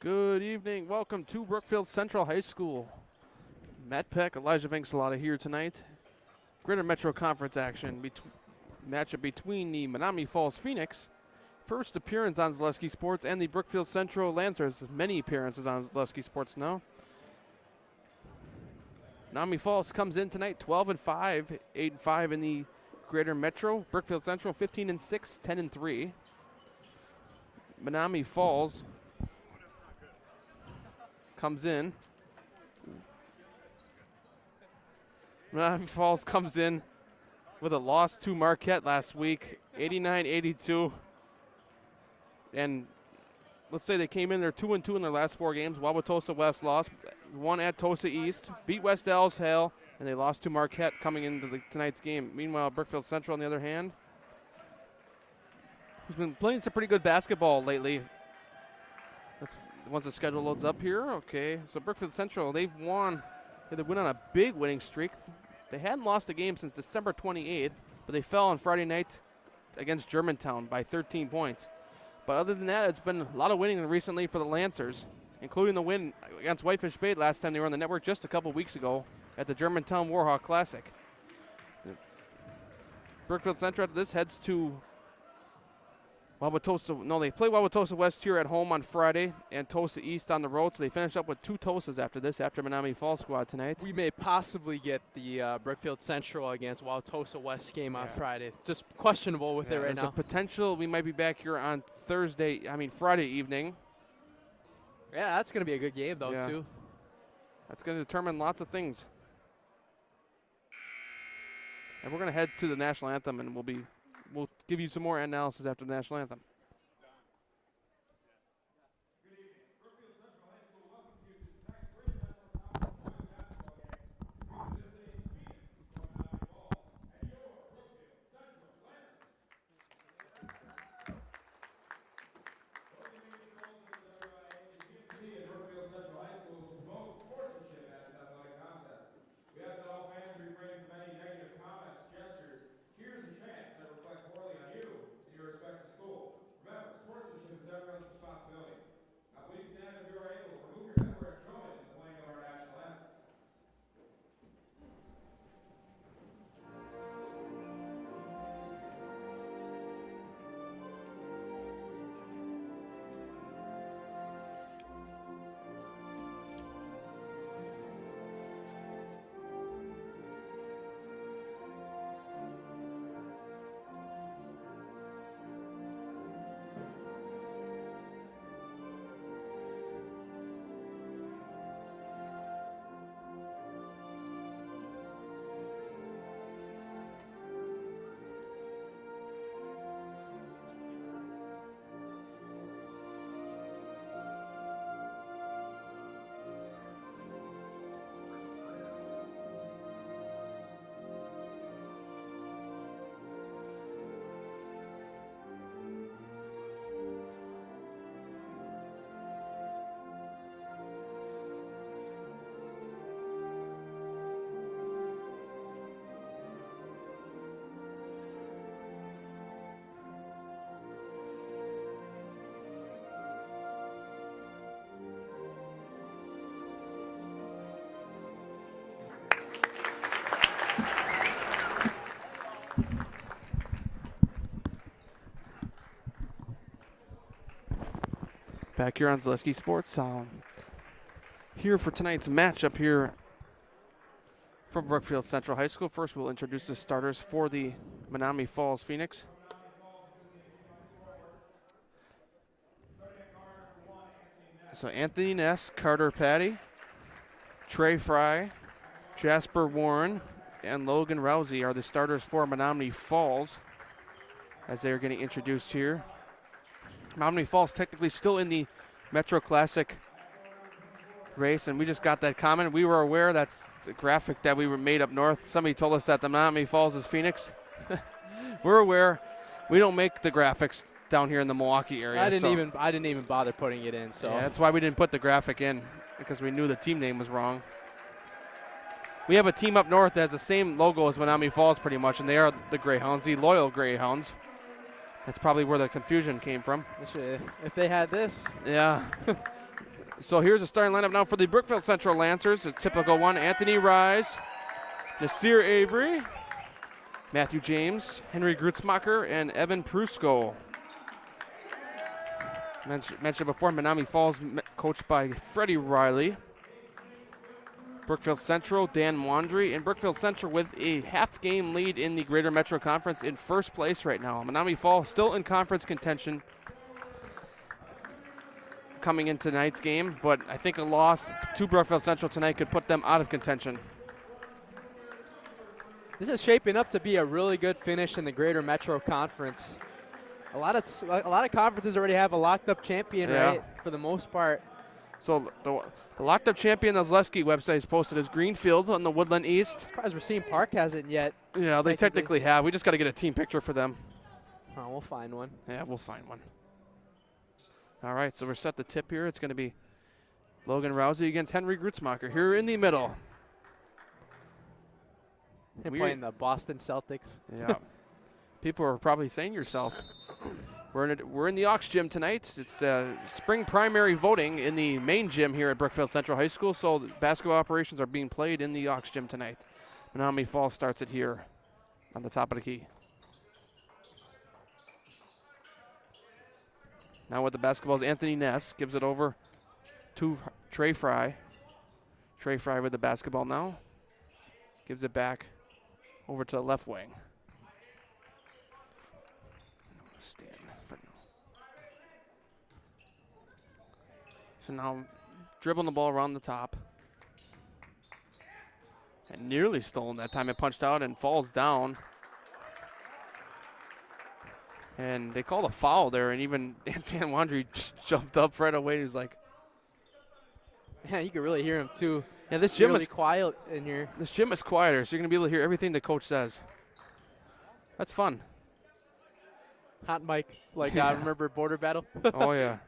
Good evening. Welcome to Brookfield Central High School. Matt Peck, Elijah Vinksalata here tonight. Greater Metro Conference action. Matchup between the Menomonee Falls Phoenix. First appearance on Zaleski Sports and the Brookfield Central Lancers. Many appearances on Zaleski Sports now. Menomonee Falls comes in tonight 12-5, 8-5 in the Greater Metro. Brookfield Central 15-6, 10-3. Menomonee Falls comes in. Menomonee Falls comes in with a loss to Marquette last week, 89-82. And let's say they came in, they're 2-2 in their last 4 games. Wauwatosa West lost, won at Tosa East, beat West Dallas Hale, and they lost to Marquette coming into tonight's game. Meanwhile, Brookfield Central, on the other hand, who's been playing some pretty good basketball lately. Once the schedule loads up here, okay. So Brookfield Central, they've won. They went on a big winning streak. They hadn't lost a game since December 28th, but they fell on Friday night against Germantown by 13 points. But other than that, it's been a lot of winning recently for the Lancers, including the win against Whitefish Bay last time they were on the network just a couple weeks ago at the Germantown Warhawk Classic. Brookfield Central after this heads to Wauwatosa. No, they play Wauwatosa West here at home on Friday and Tosa East on the road. So they finish up with 2 Tosas after this, after Menomonee Falls squad tonight. We may possibly get the Brookfield Central against Wauwatosa West game on Friday. Just questionable with it right now. There's a potential we might be back here on Friday evening. Yeah, that's going to be a good game, though, too. That's going to determine lots of things. And we're going to head to the national anthem, and we'll give you some more analysis after the national anthem. Back here on Zaleski Sports. Here for tonight's matchup here from Brookfield Central High School. First, we'll introduce the starters for the Menomonee Falls Phoenix. So Anthony Ness, Carter Patty, Trey Fry, Jasper Warren, and Logan Rousey are the starters for Menomonee Falls as they are getting introduced here. Menomonee Falls technically still in the Metro Classic race, and we just got that comment. We were aware that's the graphic that we were made up north. Somebody told us that the Menomonee Falls is Phoenix. We're aware. We don't make the graphics down here in the Milwaukee area. I didn't even bother putting it in. So yeah, that's why we didn't put the graphic in, because we knew the team name was wrong. We have a team up north that has the same logo as Menomonee Falls pretty much, and they are the Greyhounds, the loyal Greyhounds. That's probably where the confusion came from. If they had this. Yeah. So here's the starting lineup now for the Brookfield Central Lancers. A typical one: Anthony Rise, Nasir Avery, Matthew James, Henry Grutzmacher, and Evan Prusko. Mentioned before, Menomonee Falls coached by Freddie Riley. Brookfield Central, Dan Wandry, and Brookfield Central with a half-game lead in the Greater Metro Conference in first place right now. Menomonee Falls still in conference contention coming in tonight's game, but I think a loss to Brookfield Central tonight could put them out of contention. This is shaping up to be a really good finish in the Greater Metro Conference. A lot of conferences already have a locked-up champion, right, for the most part. So the locked-up champion, the Zaleski website is posted as Greenfield on the Woodland East. Surprised Racine Park hasn't yet. Yeah, they technically have. We just got to get a team picture for them. Oh, we'll find one. Yeah, we'll find one. All right, so we're set the tip here. It's going to be Logan Rousey against Henry Grutzmacher here in the middle. Him playing the Boston Celtics. Yeah. People are probably saying to yourself, we're in the Aux Gym tonight. It's spring primary voting in the main gym here at Brookfield Central High School, so basketball operations are being played in the Aux Gym tonight. Menomonee Falls starts it here on the top of the key. Now with the basketball is Anthony Ness. Gives it over to Trey Fry. Trey Fry with the basketball now. Gives it back over to the left wing. So now dribbling the ball around the top. And nearly stolen that time. It punched out and falls down. And they called a foul there, and even Dan Wandry jumped up right away. He was like, yeah, you can really hear him too. Yeah, this gym really is quiet in here. This gym is quieter, so you're going to be able to hear everything the coach says. That's fun. Hot mic, like I remember Border Battle. Oh, yeah.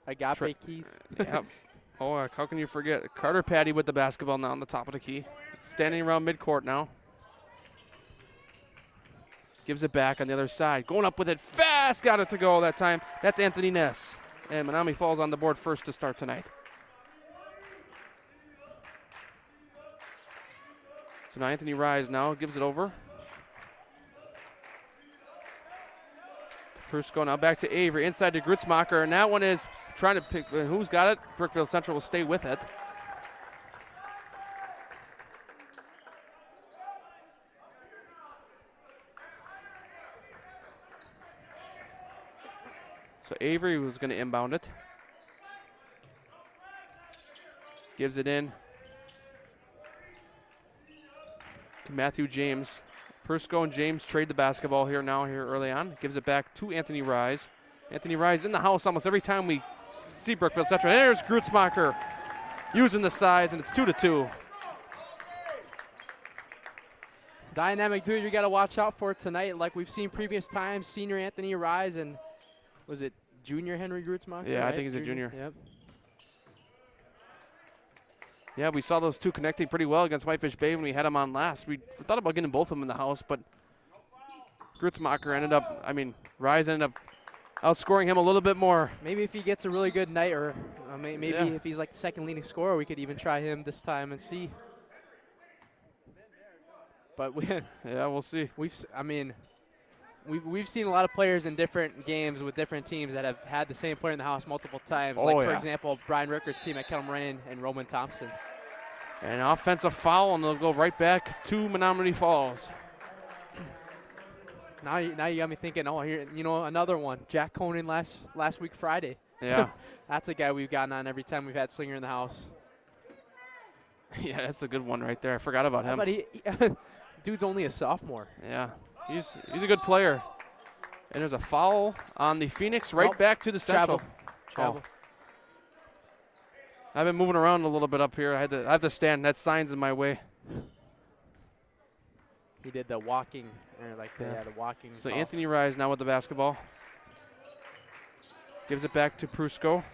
Agape keys. Yep. Oh, how can you forget? Carter Patty with the basketball now on the top of the key. Standing around midcourt now. Gives it back on the other side. Going up with it fast. Got it to go that time. That's Anthony Ness. And Menomonee Falls on the board first to start tonight. So now Anthony Rise now gives it over. Prusko now back to Avery. Inside to Grutzmacher. And that one is trying to pick who's got it. Brookfield Central will stay with it. So Avery was going to inbound it. Gives it in to Matthew James. Prusko and James trade the basketball here early on. Gives it back to Anthony Rise. Anthony Rise in the house almost every time we see Brookfield Central. And there's Grutzmacher using the size, and it's 2-2. Dynamic dude you got to watch out for tonight. Like we've seen previous times, senior Anthony Rise and was it junior Henry Grutzmacher? Yeah, right? I think he's a junior. Yep. Yeah, we saw those two connecting pretty well against Whitefish Bay when we had them on last. We thought about getting both of them in the house, but Grutzmacher Rise ended up outscoring him a little bit more. Maybe if he gets a really good night, or maybe if he's like the second leading scorer, we could even try him this time and see. But yeah, we'll see. We've seen a lot of players in different games with different teams that have had the same player in the house multiple times. For example, Brian Ricker's team at Kettle Moraine and Roman Thompson. An offensive foul, and they'll go right back to Menomonee Falls. Now you got me thinking, another one. Jack Conan last week Friday. Yeah. That's a guy we've gotten on every time we've had Slinger in the house. Yeah, that's a good one right there. I forgot about him. But dude's only a sophomore. Yeah, he's a good player. And there's a foul on the Phoenix back to the Central. Travel. I've been moving around a little bit up here. I have to stand. That sign's in my way. He did the walking, the walking. So call. Anthony Rise now with the basketball. Gives it back to Prusko.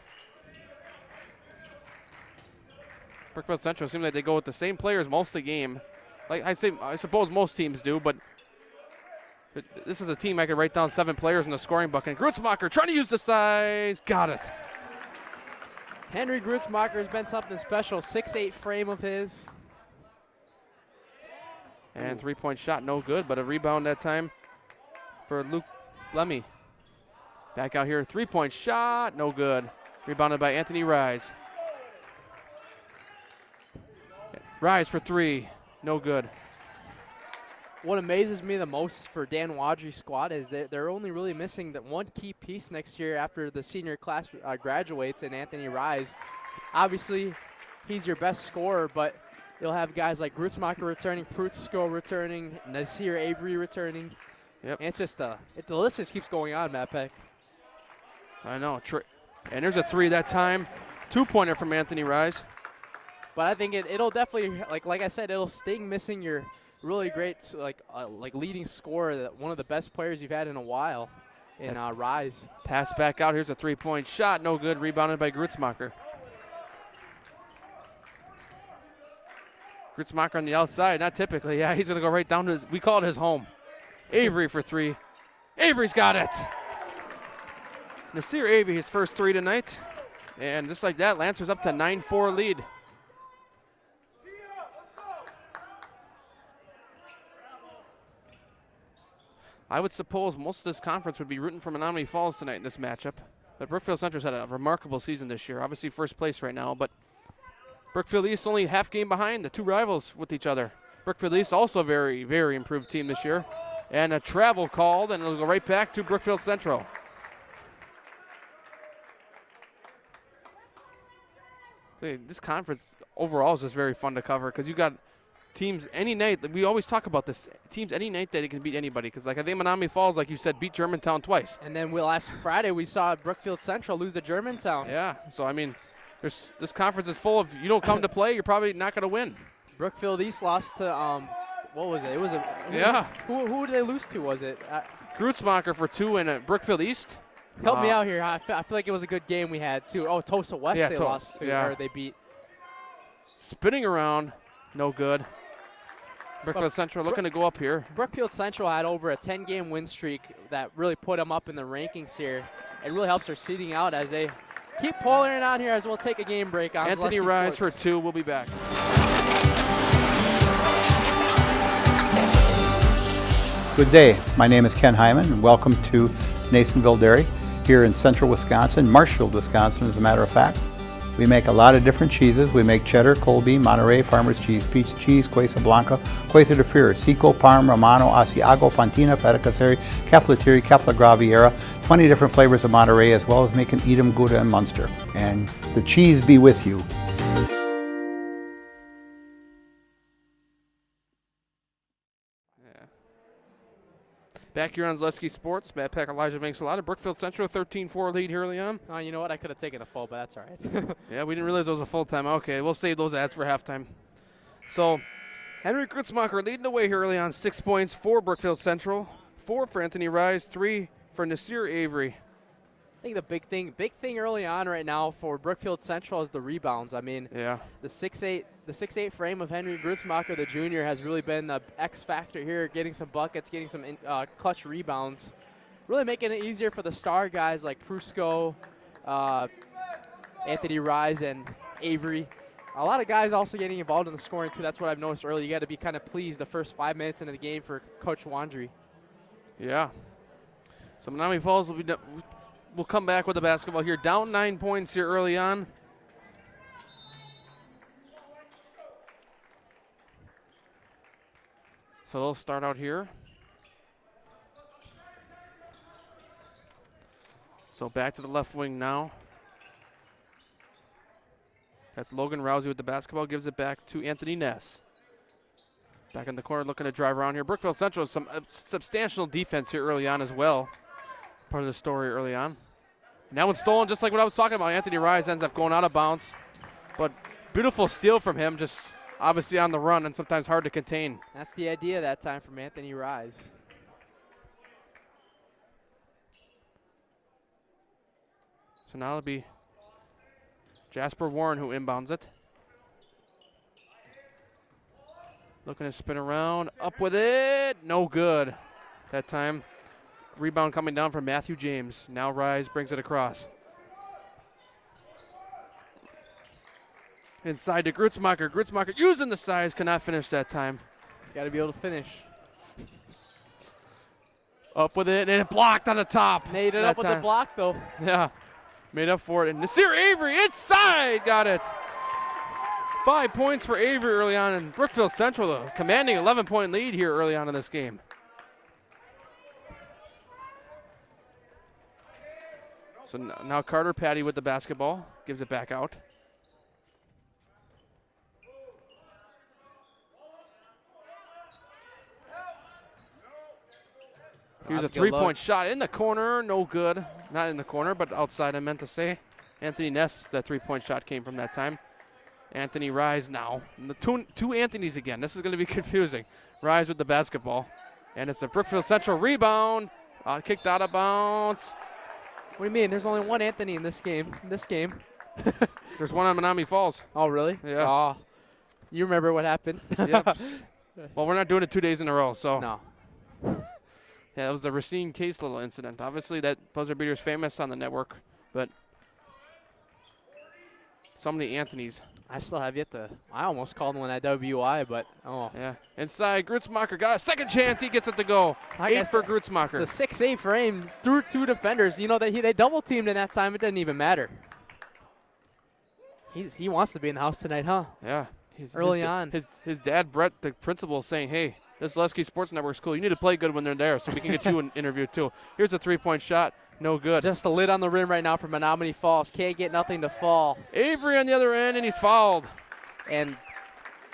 Brookfield Central seems like they go with the same players most of the game. I suppose most teams do, but this is a team I could write down 7 players in the scoring bucket. Grutzmacher trying to use the size. Got it. Henry Grutzmacher has been something special. 6'8" frame of his. And 3-point shot, no good, but a rebound that time for Luke Lemmy. Back out here, 3-point shot, no good. Rebounded by Anthony Rise. Rise for 3, no good. What amazes me the most for Dan Wadry's squad is that they're only really missing that one key piece next year after the senior class graduates, and Anthony Rise. Obviously, he's your best scorer, but you'll have guys like Grutzmacher returning, Prutsko returning, Nasir Avery returning. Yep. And it's just the list just keeps going on, Matt Peck. I know. And there's a 3 that time. 2-pointer from Anthony Rise. But I think it'll definitely, like I said, it'll sting missing your really great like leading scorer, that one of the best players you've had in a while in Rise. Pass back out. Here's a 3-point shot. No good. Rebounded by Grutzmacher. Grutzmacher on the outside. Not typically. Yeah, he's going to go right down to we call it his home. Avery for 3. Avery's got it. Nasir Avery, his first 3 tonight. And just like that, Lancers up to 9-4 lead. I would suppose most of this conference would be rooting for Menomonee Falls tonight in this matchup. But Brookfield Central's had a remarkable season this year. Obviously first place right now, but Brookfield East only half game behind the 2 rivals with each other. Brookfield East also a very, very improved team this year. And a travel called, and it'll go right back to Brookfield Central. This conference overall is just very fun to cover because you got teams any night. We always talk about this. Teams any night that they can beat anybody because, like, I think Menomonee Falls, like you said, beat Germantown twice. And then last Friday we saw Brookfield Central lose to Germantown. Yeah, so, I mean, this conference is full of, you don't come to play, you're probably not going to win. Brookfield East lost to, what was it? It was yeah. Who did they lose to, was it? Grutzmacher for 2 and Brookfield East. Help me out here. I feel like it was a good game we had, too. Oh, Tosa West they lost to, or they beat. Spinning around, no good. Brookfield Central looking to go up here. Brookfield Central had over a 10-game win streak that really put them up in the rankings here. It really helps their seeding out as they keep pulling it on here as we'll take a game break on Anthony Rise for 2. We'll be back. Good day. My name is Ken Hyman, and welcome to Nasonville Dairy here in central Wisconsin, Marshfield, Wisconsin, as a matter of fact. We make a lot of different cheeses. We make cheddar, Colby, Monterey, Farmer's Cheese, Peach Cheese, Quesa Blanca, Quesa de Fear, Seco, Parm, Romano, Asiago, Fontina, Feta Caseri, Keflatiri, Kefla Graviera, 20 different flavors of Monterey, as well as making Edam, Gouda, and Munster. And the cheese be with you. Back here on Zaleski Sports, Matt Peck, Elijah makes a lot of Brookfield Central, 13-4 lead here early on. Oh, you know what? I could have taken a full, but that's all right. Yeah, we didn't realize it was a full time. Okay, we'll save those ads for halftime. So, Henry Grutzmacher leading the way here early on, 6 points for Brookfield Central, 4 for Anthony Rise, 3 for Nasir Avery. I think the big thing early on right now for Brookfield Central is the rebounds. I mean, yeah, the 6'8" frame of Henry Grutzmacher, the junior, has really been the X factor here, getting some buckets, getting some clutch rebounds, really making it easier for the star guys like Prusco, Anthony Rise, and Avery. A lot of guys also getting involved in the scoring too. That's what I've noticed early. You got to be kind of pleased the first 5 minutes into the game for Coach Wandry. Yeah. So Menomonee Falls will come back with the basketball here. Down 9 points here early on. So they'll start out here. So back to the left wing now. That's Logan Rousey with the basketball. Gives it back to Anthony Ness. Back in the corner looking to drive around here. Brookfield Central, some substantial defense here early on as well. Part of the story early on. And that one's stolen just like what I was talking about. Anthony Rise ends up going out of bounds. But beautiful steal from him, just obviously on the run and sometimes hard to contain. That's the idea that time from Anthony Rise. So now it'll be Jasper Warren who inbounds it. Looking to spin around, up with it, no good that time. Rebound coming down from Matthew James. Now Rise brings it across. Inside to Grutzmacher. Grutzmacher using the size, cannot finish that time. Got to be able to finish. Up with it, and it blocked on the top. Made it that up with the time. block, though. Yeah, made up for it. And Nasir Avery inside, got it. 5 points for Avery early on, and Brookfield Central, a commanding 11-point lead here early on in this game. So now Carter Patty with the basketball, gives it back out. Here's a three-point shot in the corner, no good. Not in the corner, but outside I meant to say. Anthony Ness, that three-point shot came from that time. Anthony Rise now. The two Anthonys again. This is going to be confusing. Rise with the basketball. And it's a Brookfield Central rebound. Kicked out of bounds. What do you mean? There's only one Anthony in this game. There's one on Menomonee Falls. Oh, really? Yeah. Oh, you remember what happened? Yep. Well, we're not doing it 2 days in a row, so. No. Yeah, that was the Racine Case little incident. Obviously, that buzzer beater is famous on the network, but so many Anthonys. I still have yet to. I almost called one at WI, but oh. Yeah. Inside, Grutzmacher got a second chance. He gets it to go. Like 8 for Grutzmacher. The 6'8" frame through two defenders. You know that they double teamed in that time. It didn't even matter. He wants to be in the house tonight, huh? Yeah. Early on. His dad, Brett, the principal, is saying, hey, this Lesky Sports Network's cool. You need to play good when they're there so we can get you an interview too. Here's a three-point shot. No good. Just a lid on the rim right now for Menomonee Falls. Can't get nothing to fall. Avery on the other end, and he's fouled. And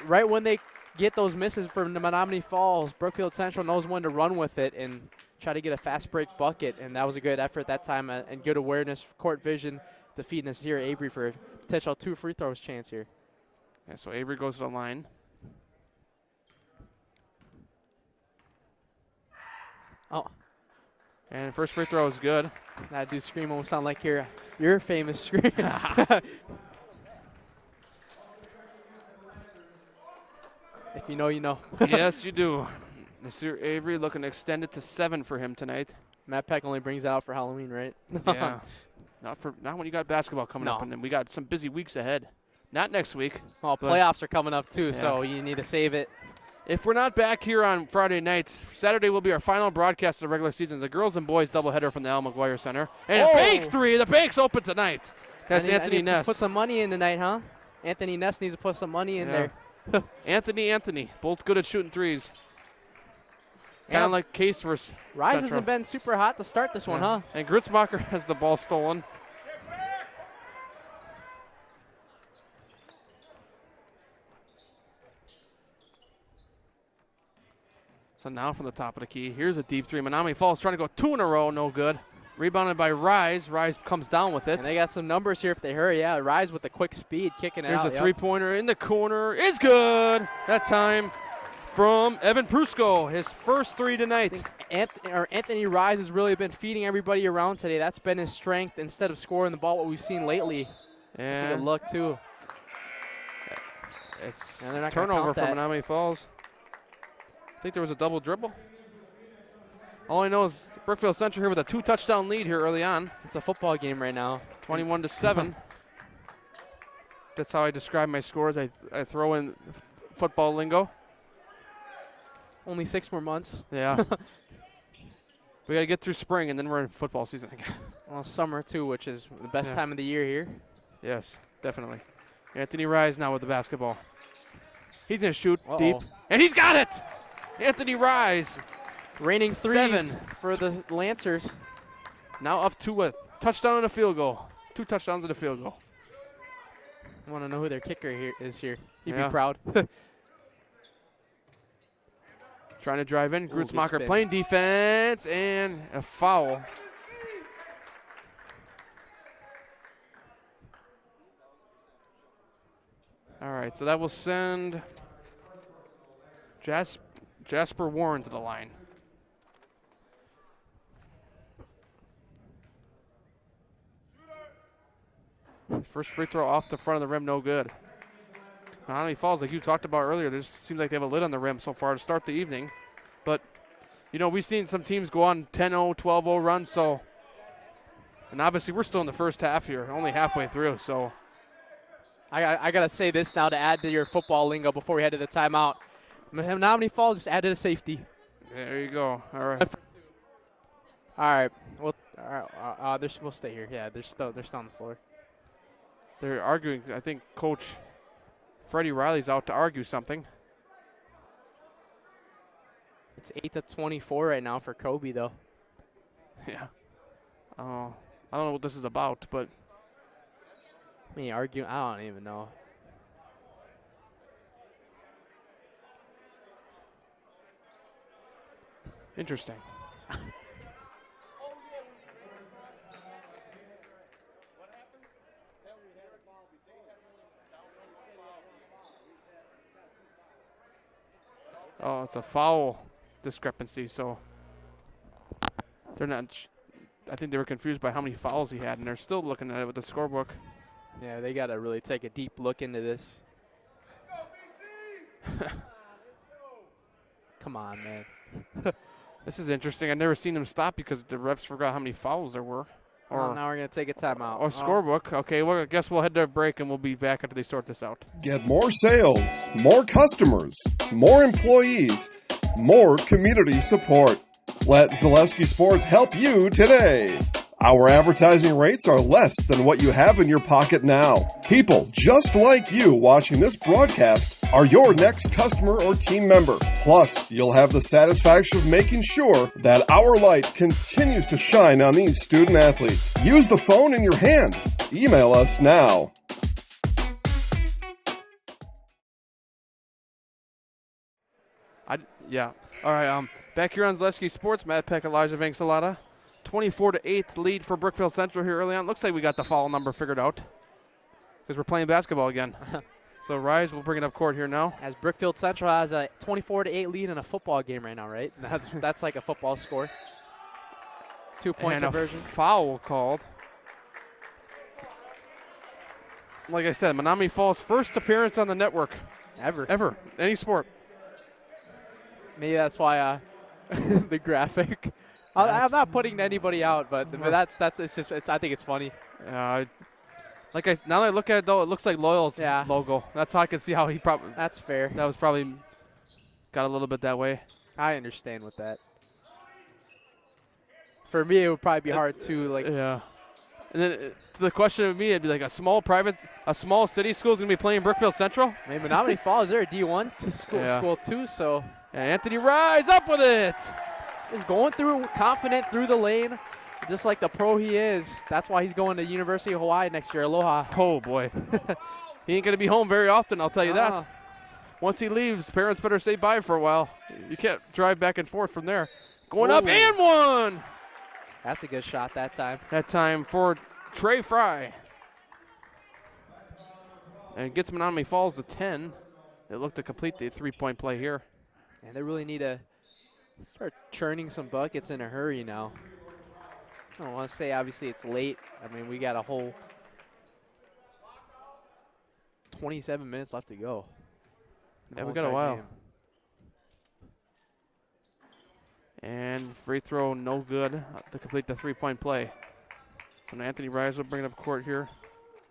right when they get those misses from the Menomonee Falls, Brookfield Central knows when to run with it and try to get a fast break bucket. And that was a good effort that time and good awareness, court vision, defeating Nasir Avery for a potential 2 free throws chance here. Yeah, so Avery goes to the line. Oh. And first free throw is good. That dude's scream almost sound like your famous scream. If you know, you know. Yes, you do. Nasir Avery looking to extend it to 7 for him tonight. Matt Peck only brings that out for Halloween, right? Yeah. Not when you got basketball coming up, and then we got some busy weeks ahead. Not next week. Well, playoffs are coming up too, so you need to save it. If we're not back here on Friday nights, Saturday will be our final broadcast of the regular season. The girls and boys doubleheader from the Al McGuire Center. And a bank three. The bank's open tonight. That's Anthony Ness. Put some money in tonight, huh? Anthony Ness needs to put some money in there. Anthony, both good at shooting threes. Kind of like Case versus Rise Central. hasn't been super hot to start this one, huh? And Grutzmacher has the ball stolen. So now from the top of the key, here's a deep three. Menomonee Falls trying to go 2 in a row, no good. Rebounded by Rise. Rise comes down with it. And they got some numbers here if they hurry. Yeah, Rise with the quick speed, kicking it out. Here's a three-pointer in the corner. Is good. That time from Evan Prusco, his first 3 tonight. Anthony Rise has really been feeding everybody around today. That's been his strength instead of scoring the ball, what we've seen lately. That's a good look, too. It's turnover for Menomonee Falls. I think there was a double dribble. All I know is Brookfield Central here with a 2-touchdown lead here early on. It's a football game right now. 21-7. That's how I describe my scores. I throw in football lingo. Only 6 more months. Yeah. We got to get through spring, and then we're in football season again. Well, summer, too, which is the best time of the year here. Yes, definitely. Anthony Rise now with the basketball. He's going to shoot deep, and he's got it! Anthony Rise. Raining 7 threes for the Lancers. Now up to a touchdown and a field goal. 2 touchdowns and a field goal. I want to know who their kicker is here. He'd be proud. Trying to drive in. Grutzmacher playing defense and a foul. All right, so that will send Jasper Warren to the line. First free throw off the front of the rim, no good. Menomonee Falls, like you talked about earlier, there just seems like they have a lid on the rim so far to start the evening. But, you know, we've seen some teams go on 10-0, 12-0 runs, so. And obviously we're still in the first half here, only halfway through, so. I got to say this now to add to your football lingo before we head to the timeout. Menomonee Falls just added a safety. There you go. All right. All right. Well, we'll stay here. Yeah, they're still on the floor. They're arguing. I think Coach Freddie Riley's out to argue something. It's 8-24 right now for Kobe, though. Yeah. I don't know what this is about, but Me arguing? I don't even know. interesting. Oh, it's a foul discrepancy, so they're not. I think they were confused by how many fouls he had, and they're still looking at it with the scorebook. Yeah, they got to really take a deep look into this. Come on, man. This is interesting. I've never seen them stop because the refs forgot how many fouls there were. Well, now we're going to take a timeout. Or scorebook. Okay, well, I guess we'll head to a break, and we'll be back after they sort this out. Get more sales, more customers, more employees, more community support. Let Zaleski Sports help you today. Our advertising rates are less than what you have in your pocket now. People just like you watching this broadcast are your next customer or team member. Plus, you'll have the satisfaction of making sure that our light continues to shine on these student athletes. Use the phone in your hand. Email us now. Yeah. All right. Back here on Zaleski Sports, Matt Peck, Elijah Vangsalata. 24-8 lead for Brookfield Central here early on. Looks like we got the foul number figured out because we're playing basketball again. So Rise will bring it up court here now. As Brookfield Central has a 24-8 lead in a football game right now, right? That's like a football score. 2-point conversion. A foul called. Like I said, Menomonee Falls' first appearance on the network. Ever. Any sport. Maybe that's why the graphic. I'm not putting anybody out, but I think it's funny. Now that I look at it though, it looks like Loyal's logo. That's how I can see how he probably. That's fair. That was probably got a little bit that way. I understand with that. For me, it would probably be hard to Yeah. And then the question of me, it'd be like a small city school is gonna be playing Brookfield Central. Maybe Menomonee Falls. They're a D1 to school too, so. Yeah, Anthony Rise up with it. Just going through, confident through the lane, just like the pro he is. That's why he's going to University of Hawaii next year. Aloha. Oh, boy. He ain't going to be home very often, I'll tell you that. Once he leaves, parents better say bye for a while. You can't drive back and forth from there. Going up and one. That's a good shot that time. That time for Trey Fry. And gets Menomonee Falls to 10. They look to complete the three-point play here. And they really need to start churning some buckets in a hurry now. I don't want to say obviously it's late. I mean, we got a whole 27 minutes left to go. Yeah, we got a while. And free throw, no good to complete the three-point play. So Anthony Rise will bring it up court here.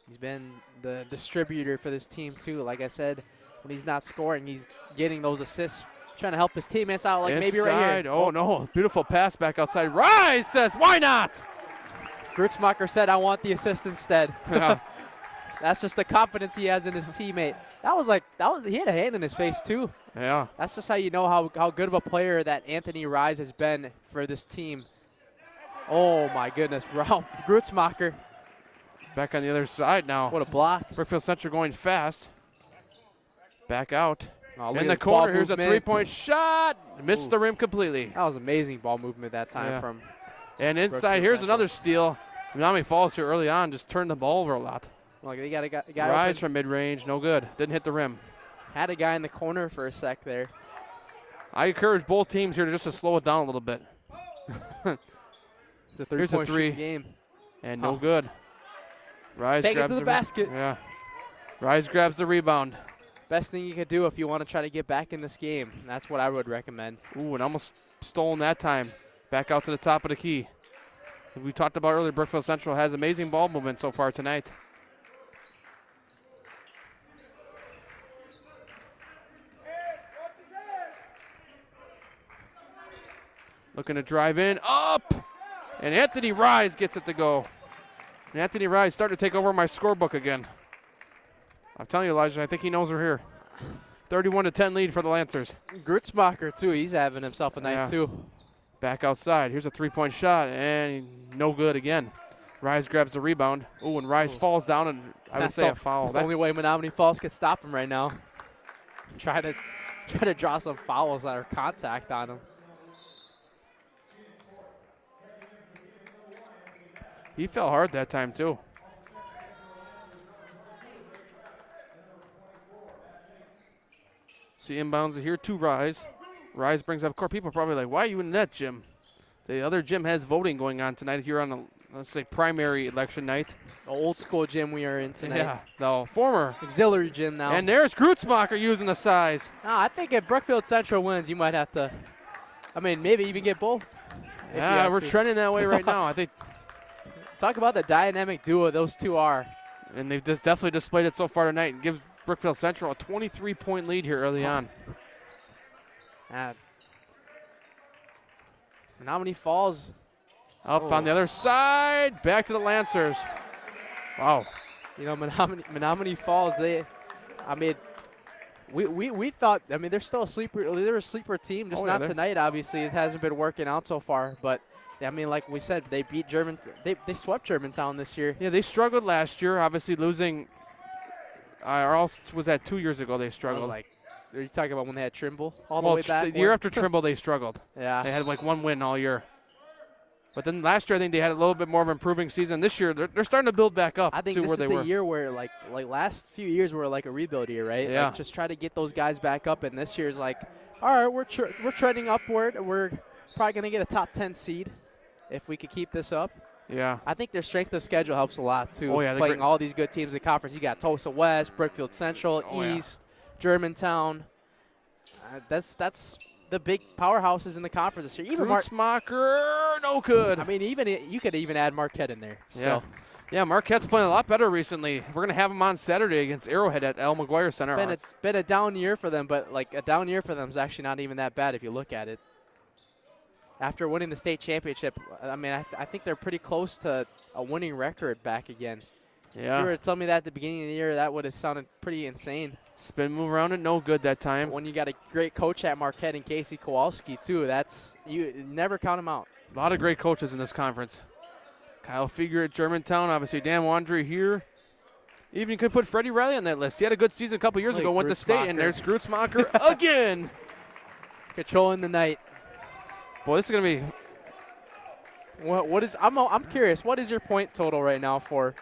He's been the distributor for this team too. Like I said, when he's not scoring, he's getting those assists, trying to help his teammates out, like Inside. maybe right here. Oh, no. Beautiful pass back outside. Rise says, why not? Grutzmacher said, I want the assist instead. Yeah. That's just the confidence he has in his teammate. He had a hand in his face too. Yeah. That's just how you know how good of a player that Anthony Rise has been for this team. Oh my goodness, Grutzmacher. Back on the other side now. What a block. Brookfield Central going fast. Back out. Oh, in the corner, here's a three-point shot. Missed the rim completely. That was amazing ball movement that time from. And inside, here's another steal. Menomonee Falls here early on, just turned the ball over a lot. Look, they got a guy. Rise from mid-range, no good. Didn't hit the rim. Had a guy in the corner for a sec there. I encourage both teams here to slow it down a little bit. It's a three-point game. And no good. Rise Take it grabs to the basket. Yeah. Rise grabs the rebound. Best thing you could do if you want to try to get back in this game. That's what I would recommend. Ooh, and almost stolen that time. Back out to the top of the key. We talked about earlier, Brookfield Central has amazing ball movement so far tonight. Looking to drive in, up, and Anthony Rise gets it to go. And Anthony Rise starting to take over my scorebook again. I'm telling you, Elijah, I think he knows we're here. 31-10 lead for the Lancers. Grutzmacher, too. He's having himself a night, Yeah. too. Back outside. Here's a three-point shot, and no good again. Rise grabs the rebound. Oh, and Rise falls down, and I would say a foul. That's the only way Menomonee Falls can stop him right now. Try to draw some fouls that are contact on him. He fell hard that time, too. See inbounds here to Rise. Rise brings up court. People are probably like, why are you in that gym? The other gym has voting going on tonight here on the, let's say, primary election night. The old school gym we are in tonight. Yeah, the former. Auxiliary gym now. And there's Grutzmacher using the size. I think if Brookfield Central wins, you might have to, I mean, maybe even get both. if you Yeah, have we're to. trending that way right now. I think, Talk about the dynamic duo those two are. and they've just definitely displayed it so far tonight and gives Brookfield Central a 23-point lead here early on. Menomonee Falls. Up on the other side, back to the Lancers. Wow. You know, Menomonee Falls, we thought, I mean, they're still a sleeper. They're a sleeper team, just not tonight, obviously. It hasn't been working out so far. But, I mean, like we said, they beat they swept Germantown this year. Yeah, they struggled last year, obviously losing. Or else was that 2 years ago they I was struggled? like, are you talking about when they had Trimble all the Well, way back? the year after Trimble they struggled. Yeah. They had like one win all year. But then last year I think they had a little bit more of an improving season. This year they're starting to build back up I think to this where is they the were. year where, like last few years were like a rebuild year, right? Yeah. Like just try to get those guys back up, and this year's like, all right, we're trending upward. We're probably going to get a top 10 seed if we could keep this up. Yeah. I think their strength of schedule helps a lot, too. Oh, yeah, Playing all these good teams in the conference. You got Tulsa West, Brookfield Central, Oh, East, Germantown. That's the big powerhouses in the conference this year. Even Grutzmacher, no good. I mean, you could even add Marquette in there. Still. Yeah, Marquette's playing a lot better recently. We're going to have them on Saturday against Arrowhead at Al McGuire Center. Been a down year for them, but like a down year for them is actually not even that bad if you look at it. After winning the state championship, I mean, I think they're pretty close to a winning record back again. Yeah. If you were to tell me that at the beginning of the year, that would have sounded pretty insane. Spin move around it, no good that time. When you got a great coach at Marquette and Casey Kowalski, too, you never count them out. A lot of great coaches in this conference. Kyle Figure at Germantown, obviously Dan Wandry here. Even you could put Freddie Riley on that list. He had a good season a couple years ago, went to state, and there's Grutzmacher again. Controlling the night. Boy, this is going to be. What is? I'm curious. What is your point total right now for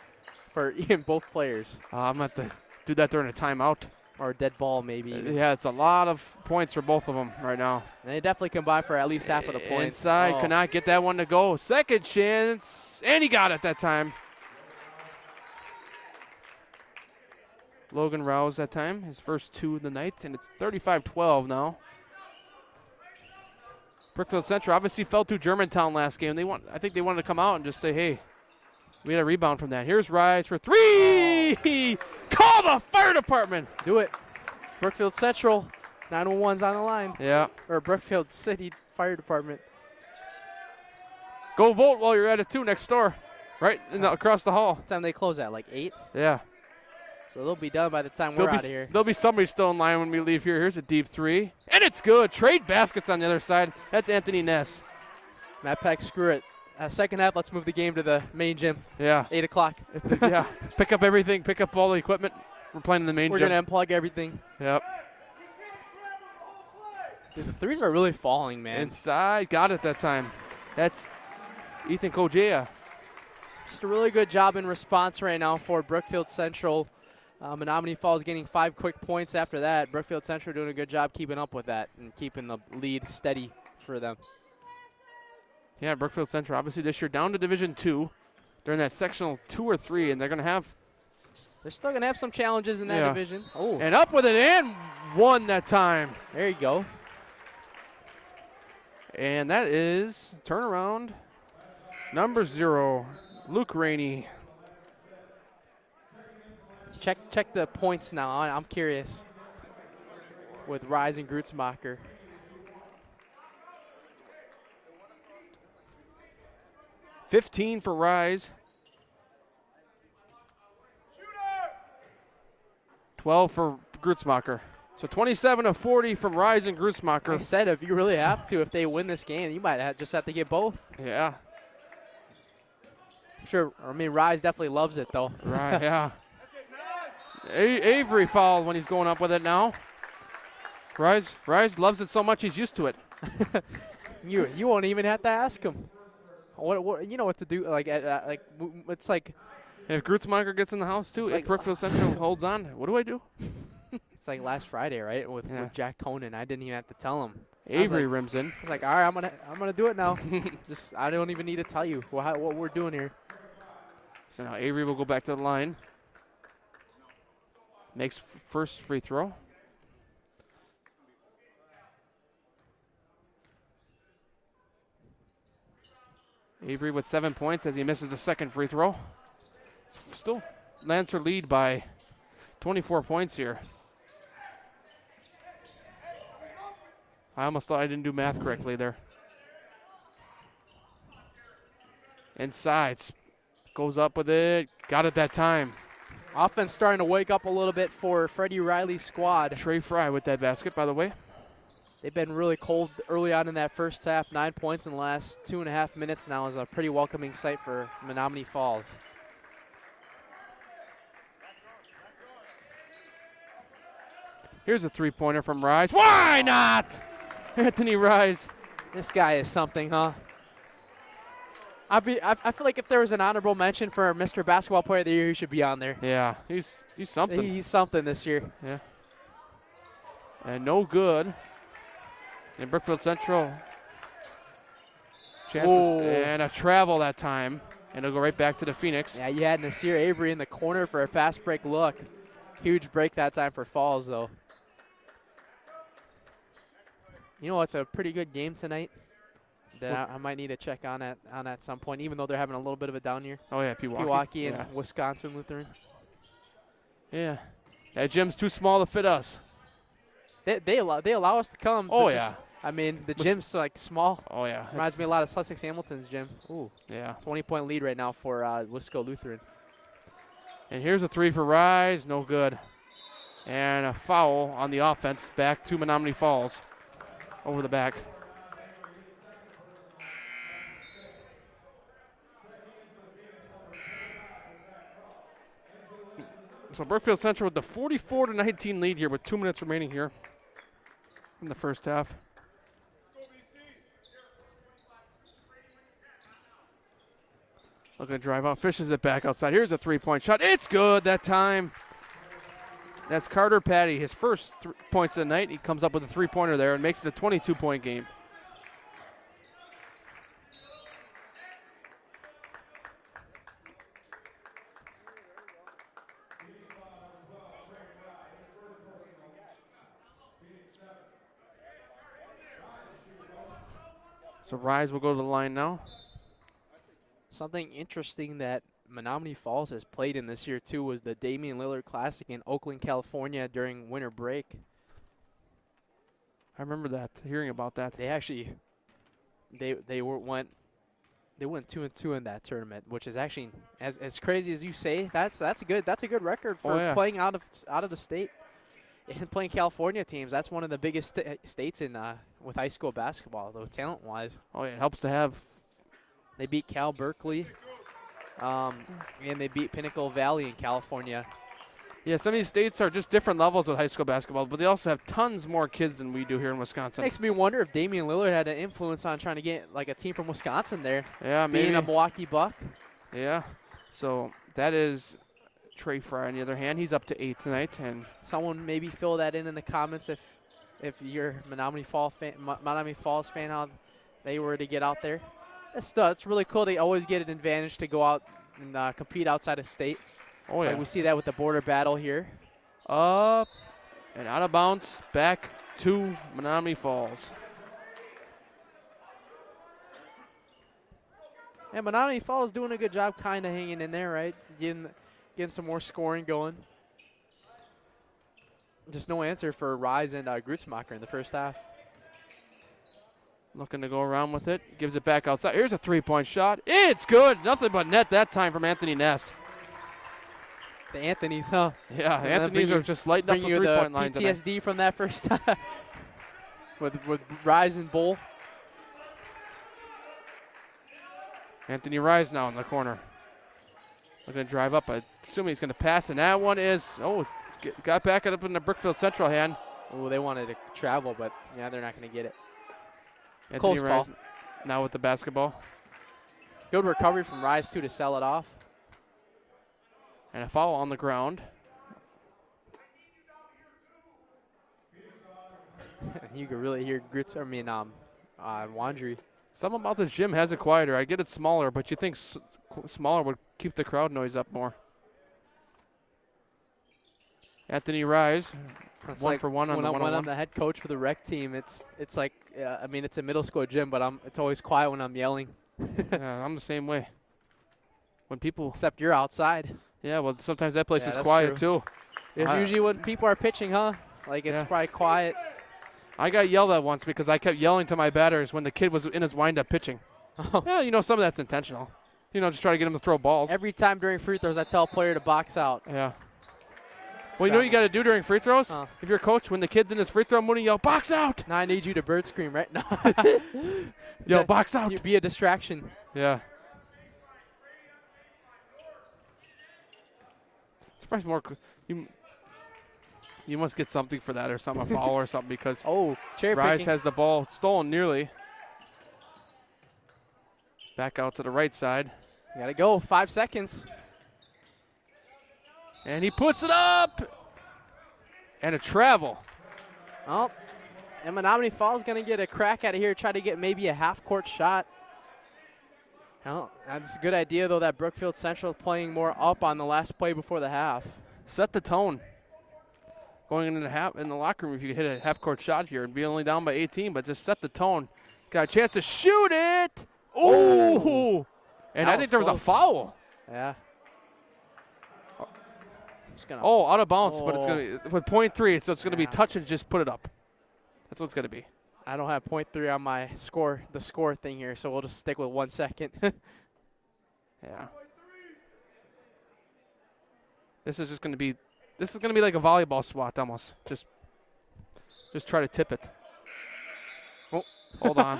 both players? I'm going to have to do that during a timeout. Or a dead ball, maybe. Yeah, it's a lot of points for both of them right now. And they definitely combine for at least half of the points. Inside, could not get that one to go. Second chance, and he got it that time. Logan Rouse that time, his first two of the night, and it's 35-12 now. Brookfield Central obviously fell to Germantown last game. I think they wanted to come out and just say, hey, we had a rebound from that. Here's Rise for three. Call the fire department. Do it. Brookfield Central, 901's on the line. Yeah. Or Brookfield City Fire Department. Go vote while you're at it, too, next door. Right across the hall. What time they close at, like 8? Yeah. So they'll be done by the time we're out of here. There'll be somebody still in line when we leave here. Here's a deep three. And it's good. Trade baskets on the other side. That's Anthony Ness. Matt Peck, screw it. Second half, let's move the game to the main gym. Yeah. 8 o'clock. Yeah. Pick up everything. Pick up all the equipment. We're playing in the main We're gym. going to unplug everything. Yep. Dude, the threes are really falling, man. Inside. Got it that time. That's Ethan Kojea. Just a really good job in response right now for Brookfield Central. Menomonee Falls getting 5 quick points after that. Brookfield Central doing a good job keeping up with that and keeping the lead steady for them. Yeah, Brookfield Central obviously this year down to Division II. They're in that sectional 2 or 3, and they're going to have. They're still going to have some challenges in that division. Oh, and up with it and one that time. There you go. And that is turnaround number 0, Luke Rainey. Check the points now. I'm curious with Rise and Grutzmacher. 15 for Rise. 12 for Grutzmacher. So 27 of 40 from Rise and Like I Grutzmacher. said, if you really have to, if they win this game, you might just have to get both. Yeah, I'm sure, I mean, Rise definitely loves it, though. right, yeah. Avery fouled when he's going up with it now. Rise loves it so much he's used to it. You won't even have to ask him. What you know what to do? Like it's like If Grutzmacher gets in the house too, It's if like- Brookfield Central holds on, what do I do? it's like last Friday, right? With Jack Conan, I didn't even have to tell him. Avery like- rims in. I was like, all right, I'm gonna do it now. I don't even need to tell you what we're doing here. So now Avery will go back to the line. Makes first free throw. Avery with 7 points as he misses the second free throw. Still Lancer lead by 24 points here. I almost thought I didn't do math correctly there. Inside, goes up with it, got it that time. Offense starting to wake up a little bit for Freddie Riley's squad. Trey Fry with that basket, by the way. They've been really cold early on in that first half. 9 points in the last 2.5 minutes now is a pretty welcoming sight for Menomonee Falls. Here's a three-pointer from Rise. Why not? Anthony Rise. This guy is something, huh? I feel like if there was an honorable mention for Mr. Basketball Player of the Year, he should be on there. Yeah, he's something. He's something this year. Yeah. And no good. And Brookfield Central. Chances Oh. and a travel that time. And it'll go right back to the Phoenix. Yeah, you had Nasir Avery in the corner for a fast break look. Huge break that time for Falls, though. You know, it's a pretty good game tonight that I might need to check on at some point, even though they're having a little bit of a down year. Oh, yeah, Pewaukee. Pewaukee Yeah. and Wisconsin Lutheran. Yeah. That gym's too small to fit us. They allow us to come. Oh, but yeah. just, I mean, the gym's like small. Oh, yeah. Reminds me a lot of Sussex Hamilton's gym. Ooh, Yeah. 20-point lead right now for Wisco Lutheran. And here's a three for Rise. No good. And a foul on the offense. Back to Menomonee Falls. Over the back. So Brookfield Central with the 44-19 lead here with 2 minutes remaining here in the first half. Looking to drive out, fishes it back outside. Here's a three-point shot. It's good that time. That's Carter Patty, his first points of the night. He comes up with a three-pointer there and makes it a 22-point game. So Rise will go to the line now. Something interesting that Menomonee Falls has played in this year, too, was the Damian Lillard Classic in Oakland, California during winter break. I remember that, hearing about that. They actually went 2-2 in that tournament, which is actually as crazy as you say. That's a good record for playing out of the state and playing California teams. That's one of the biggest states in with high school basketball, though, talent-wise. Oh, yeah, it helps to have. They beat Cal Berkeley, and they beat Pinnacle Valley in California. Yeah, some of these states are just different levels with high school basketball, but they also have tons more kids than we do here in Wisconsin. Makes me wonder if Damian Lillard had an influence on trying to get like a team from Wisconsin there. Yeah, maybe. Being a Milwaukee Buck. Yeah, so that is Trey Fry on the other hand. He's up to 8 tonight. And someone maybe fill that in the comments if you're Menomonee Falls fan, how they were to get out there. It's really cool. They always get an advantage to go out and compete outside of state. Oh, yeah. Like we see that with the border battle here. Up and out of bounds, back to Menomonee Falls. And Menomonee Falls doing a good job kind of hanging in there, right? Getting some more scoring going. Just no answer for Rise and Grutzmacher in the first half. Looking to go around with it. Gives it back outside. Here's a three-point shot. It's good. Nothing but net that time from Anthony Ness. The Anthony's, huh? Yeah, Anthony's are just lighting up the three-point line tonight. PTSD from that first time with Rise and Bull. Anthony Rise now in the corner. Looking to drive up. I assume he's going to pass, and that one is, got back up in the Brookfield Central hand. Oh, they wanted to travel, but yeah, they're not going to get it. Anthony Close Rise call. now with the basketball. Good recovery from Rise, too, to sell it off. And a foul on the ground. You can really hear Wandry. Something about this gym has it quieter. I get it smaller, but you think smaller would keep the crowd noise up more. Anthony Rise, It's one like for one on the when one-on-one. I'm the head coach for the rec team, it's like, it's a middle school gym, but it's always quiet when I'm yelling. Yeah, I'm the same way. When people, Except you're outside. yeah, well, sometimes that place Yeah, is that's quiet true. too. It's usually when people are pitching, huh? Like, it's Yeah. probably quiet. I got yelled at once because I kept yelling to my batters when the kid was in his wind-up pitching. Oh. Yeah, some of that's intentional. Just try to get him to throw balls. Every time during free throws, I tell a player to box out. Yeah. Well, you know what you got to do during free throws? Huh. If you're a coach, when the kid's in his free throw mood, you yell, box out! Now I need you to bird scream right now. Yo, box out! You be a distraction. Yeah. Surprise more. You must get something for that or something, a foul or something, because Cherry Rise picking. has the ball stolen nearly. Back out to the right side. You gotta go. 5 seconds. And he puts it up! And a travel. Oh, and Menomonee Falls going to get a crack out of here, try to get maybe a half-court shot. Oh, that's a good idea, though, that Brookfield Central playing more up on the last play before the half. Set the tone. Going in the locker room, if you could hit a half-court shot here and be only down by 18, but just set the tone. Got a chance to shoot it! Ooh! And That I think there was a close. foul. Yeah. Out of bounds, but it's going to, with .3, so it's going to be Yeah. touch and just put it up. That's what it's going to be. I don't have .3 on my the score thing here, so we'll just stick with 1 second. Yeah. This is going to be like a volleyball swat almost. Just try to tip it. Oh, hold on.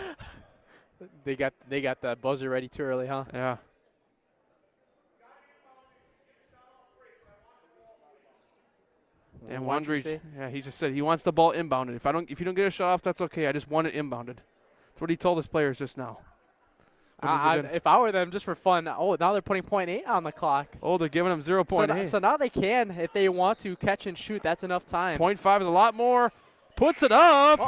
They got the buzzer ready too early, huh? Yeah. And Wandry, he just said he wants the ball inbounded. If you don't get a shot off, that's okay. I just want it inbounded. That's what he told his players just now. If I were them, just for fun. Now they're putting .8 on the clock. Oh, they're giving him 0.8. So now they can, if they want to catch and shoot. That's enough time. .5 is a lot more. Puts it up.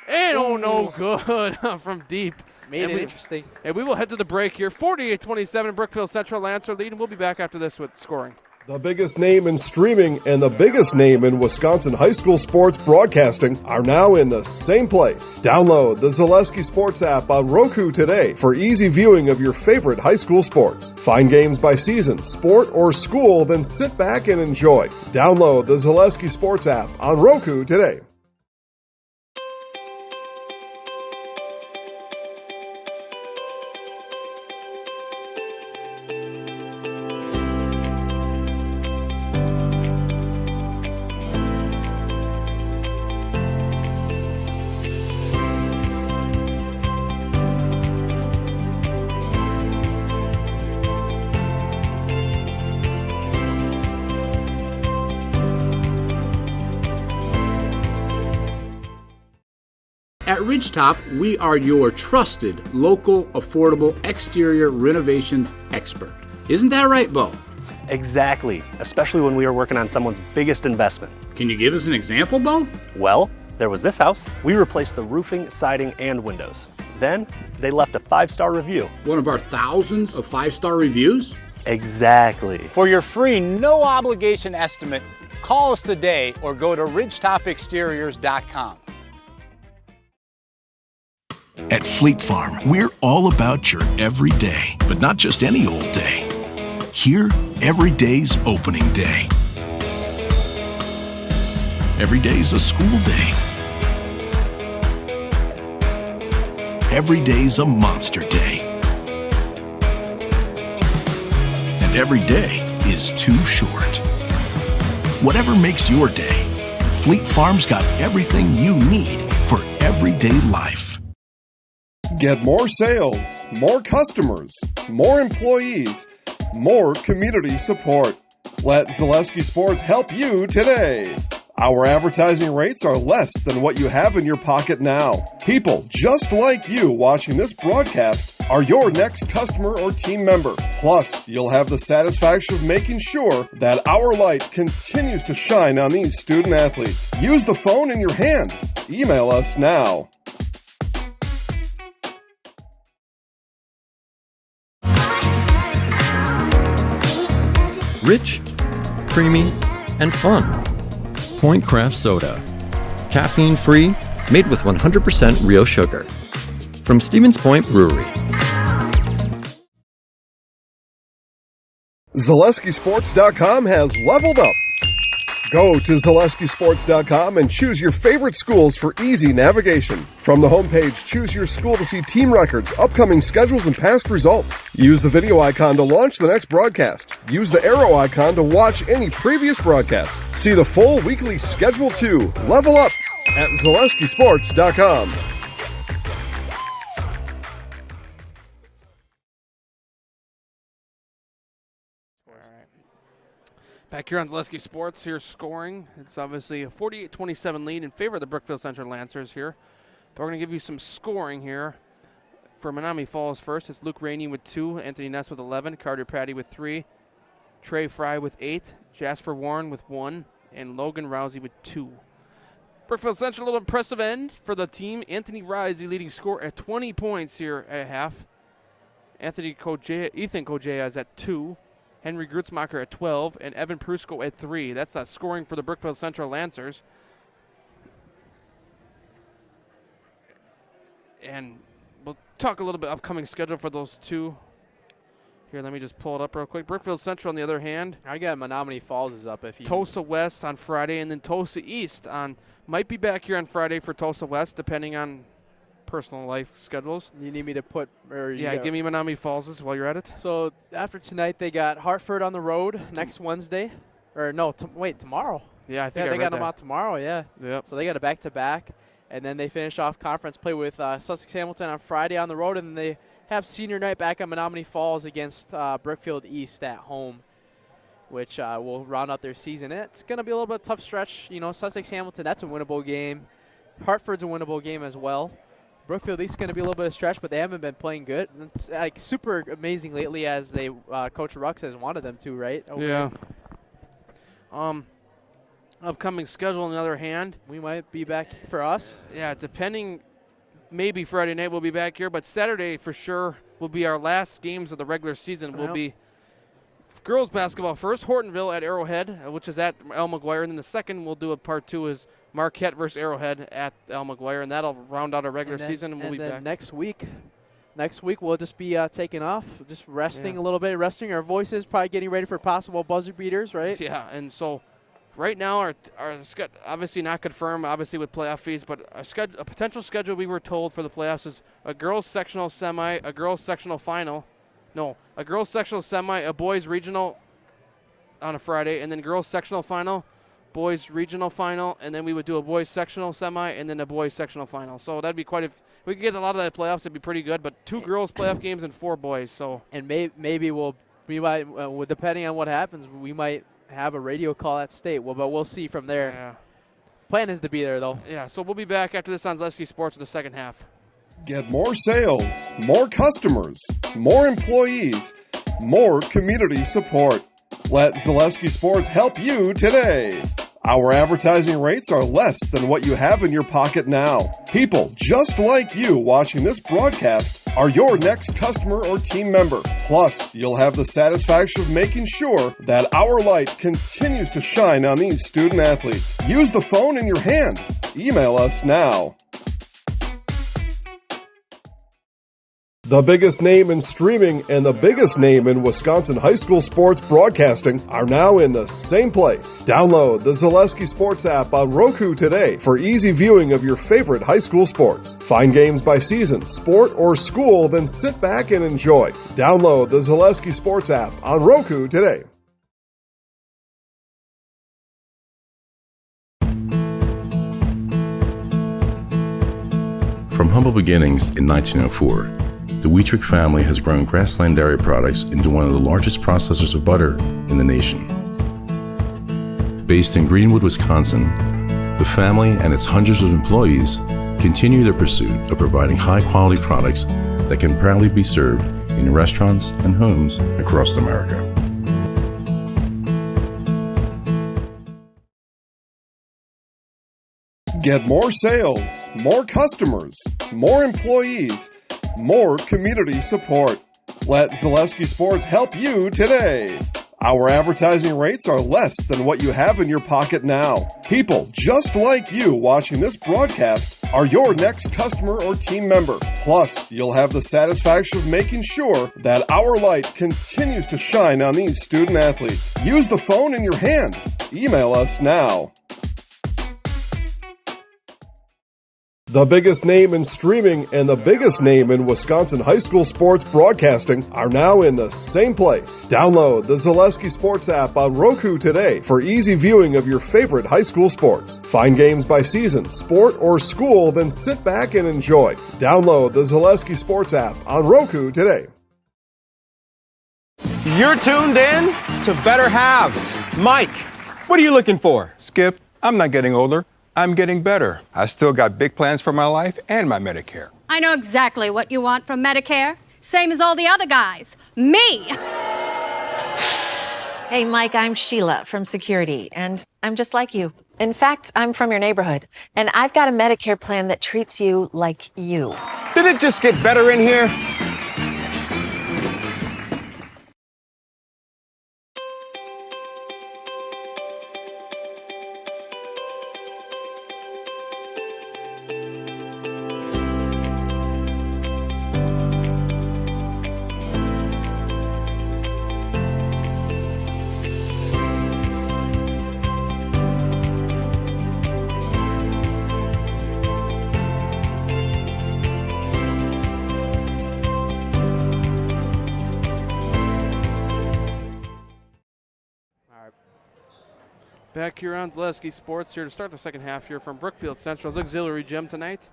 And no good from deep. Made it interesting. And we will head to the break here. 48-27, Brookfield Central Lancer lead, and we'll be back after this with scoring. The biggest name in streaming and the biggest name in Wisconsin high school sports broadcasting are now in the same place. Download the Zaleski Sports app on Roku today for easy viewing of your favorite high school sports. Find games by season, sport, or school, then sit back and enjoy. Download the Zaleski Sports app on Roku today. At Ridgetop, we are your trusted, local, affordable exterior renovations expert. Isn't that right, Bo? Exactly, especially when we are working on someone's biggest investment. Can you give us an example, Bo? Well, there was this house. We replaced the roofing, siding, and windows. Then, they left a 5-star review. One of our thousands of 5-star reviews? Exactly. For your free, no obligation estimate, call us today or go to ridgetopexteriors.com. At Fleet Farm, we're all about your everyday, but not just any old day. Here, every day's opening day. Every day's a school day. every day's a monster day. And every day is too short. Whatever makes your day, Fleet Farm's got everything you need for everyday life. Get more sales, more customers, more employees, more community support. Let Zaleski Sports help you today. Our advertising rates are less than what you have in your pocket now. People just like you watching this broadcast are your next customer or team member. Plus, you'll have the satisfaction of making sure that our light continues to shine on these student athletes. Use the phone in your hand. Email us now. Rich, creamy, and fun. Point Craft Soda. Caffeine-free, made with 100% real sugar. From Stevens Point Brewery. ZaleskiSports.com has leveled up. Go to ZaleskiSports.com and choose your favorite schools for easy navigation. From the homepage, choose your school to see team records, upcoming schedules, and past results. Use the video icon to launch the next broadcast. Use the arrow icon to watch any previous broadcasts. See the full weekly schedule too. Level up at ZaleskiSports.com. Back here on Zaleski Sports, here's scoring. It's obviously a 48-27 lead in favor of the Brookfield Central Lancers here. But we're going to give you some scoring here. For Menomonee Falls first, it's Luke Rainey with 2, Anthony Ness with 11, Carter Patty with 3, Trey Fry with 8, Jasper Warren with 1, and Logan Rousey with 2. Brookfield Central, a little impressive end for the team. Anthony Rise, the leading scorer at 20 points here at half. Ethan Kojea is at 2. Henry Grutzmacher at 12, and Evan Prusko at 3. That's scoring for the Brookfield Central Lancers. And we'll talk a little bit upcoming schedule for those two. Here, let me just pull it up real quick. Brookfield Central, on the other hand. I got Menomonee Falls is up if you. Tosa West on Friday, and then Tosa East might be back here on Friday for Tosa West, depending on personal life schedules. You need me to put, or give me Menomonee Falls while you're at it. So after tonight, they got Hartford on the road next Wednesday, or no, tomorrow. Yeah, I think they got them out tomorrow. Yeah. Yep. So they got a back-to-back, and then they finish off conference play with Sussex Hamilton on Friday on the road, and then they have senior night back at Menomonee Falls against Brookfield East at home, which will round out their season. It's going to be a little bit tough stretch. You know, Sussex Hamilton, that's a winnable game. Hartford's a winnable game as well. Brookfield East is going to be a little bit of stretch, but they haven't been playing good. It's like super amazing lately, as they Coach Rux has wanted them to, right? Yeah. Upcoming schedule, on the other hand. We might be back for us. Yeah, depending. Maybe Friday night we'll be back here, but Saturday for sure will be our last games of the regular season. Will be girls basketball first, Hortonville at Arrowhead, which is at El McGuire, and then the second we'll do a part 2 is Marquette versus Arrowhead at El McGuire, and that'll round out our regular season, and we'll be back. Next week we'll just be taking off, just resting a little bit, resting our voices, probably getting ready for possible buzzer beaters, right? Yeah, and so right now our obviously not confirmed, obviously with playoff fees, but a potential schedule we were told for the playoffs is a girls sectional semi, a girls sectional final. No, a girls sectional semi, a boys regional on a Friday, and then girls sectional final, boys regional final, and then we would do a boys sectional semi, and then a boys sectional final. So that'd be if we could get a lot of that playoffs, it'd be pretty good. But 2 girls playoff games and 4 boys. So and maybe we might depending on what happens, we might have a radio call at state. Well, but we'll see from there. Yeah. Plan is to be there though. Yeah. So we'll be back after this on Zaleski Sports for the second half. Get more sales, more customers, more employees, more community support. Let Zaleski Sports help you today. Our advertising rates are less than what you have in your pocket now. People just like you watching this broadcast are your next customer or team member. Plus, you'll have the satisfaction of making sure that our light continues to shine on these student athletes. Use the phone in your hand. Email us now. The biggest name in streaming and the biggest name in Wisconsin high school sports broadcasting are now in the same place. Download the Zaleski Sports app on Roku today for easy viewing of your favorite high school sports. Find games by season, sport, or school, then sit back and enjoy. Download the Zaleski Sports app on Roku today. From humble beginnings in 1904, the Wheatrick family has grown Grassland Dairy Products into one of the largest processors of butter in the nation. Based in Greenwood, Wisconsin, the family and its hundreds of employees continue their pursuit of providing high-quality products that can proudly be served in restaurants and homes across America. Get more sales, more customers, more employees, more community support. Let Zaleski Sports help you today. Our advertising rates are less than what you have in your pocket now. People just like you watching this broadcast are your next customer or team member. Plus, you'll have the satisfaction of making sure that our light continues to shine on these student athletes. Use the phone in your hand. Email us now. The biggest name in streaming and the biggest name in Wisconsin high school sports broadcasting are now in the same place. Download the Zaleski Sports app on Roku today for easy viewing of your favorite high school sports. Find games by season, sport, or school, then sit back and enjoy. Download the Zaleski Sports app on Roku today. You're tuned in to Better Halves. Mike, what are you looking for? Skip, I'm not getting older. I'm getting better. I still got big plans for my life and my Medicare. I know exactly what you want from Medicare. Same as all the other guys. Me! Hey, Mike, I'm Sheila from Security, and I'm just like you. In fact, I'm from your neighborhood, and I've got a Medicare plan that treats you like you. Did it just get better in here? Back here on Zaleski Sports here to start the second half here from Brookfield Central's Auxiliary Gym tonight.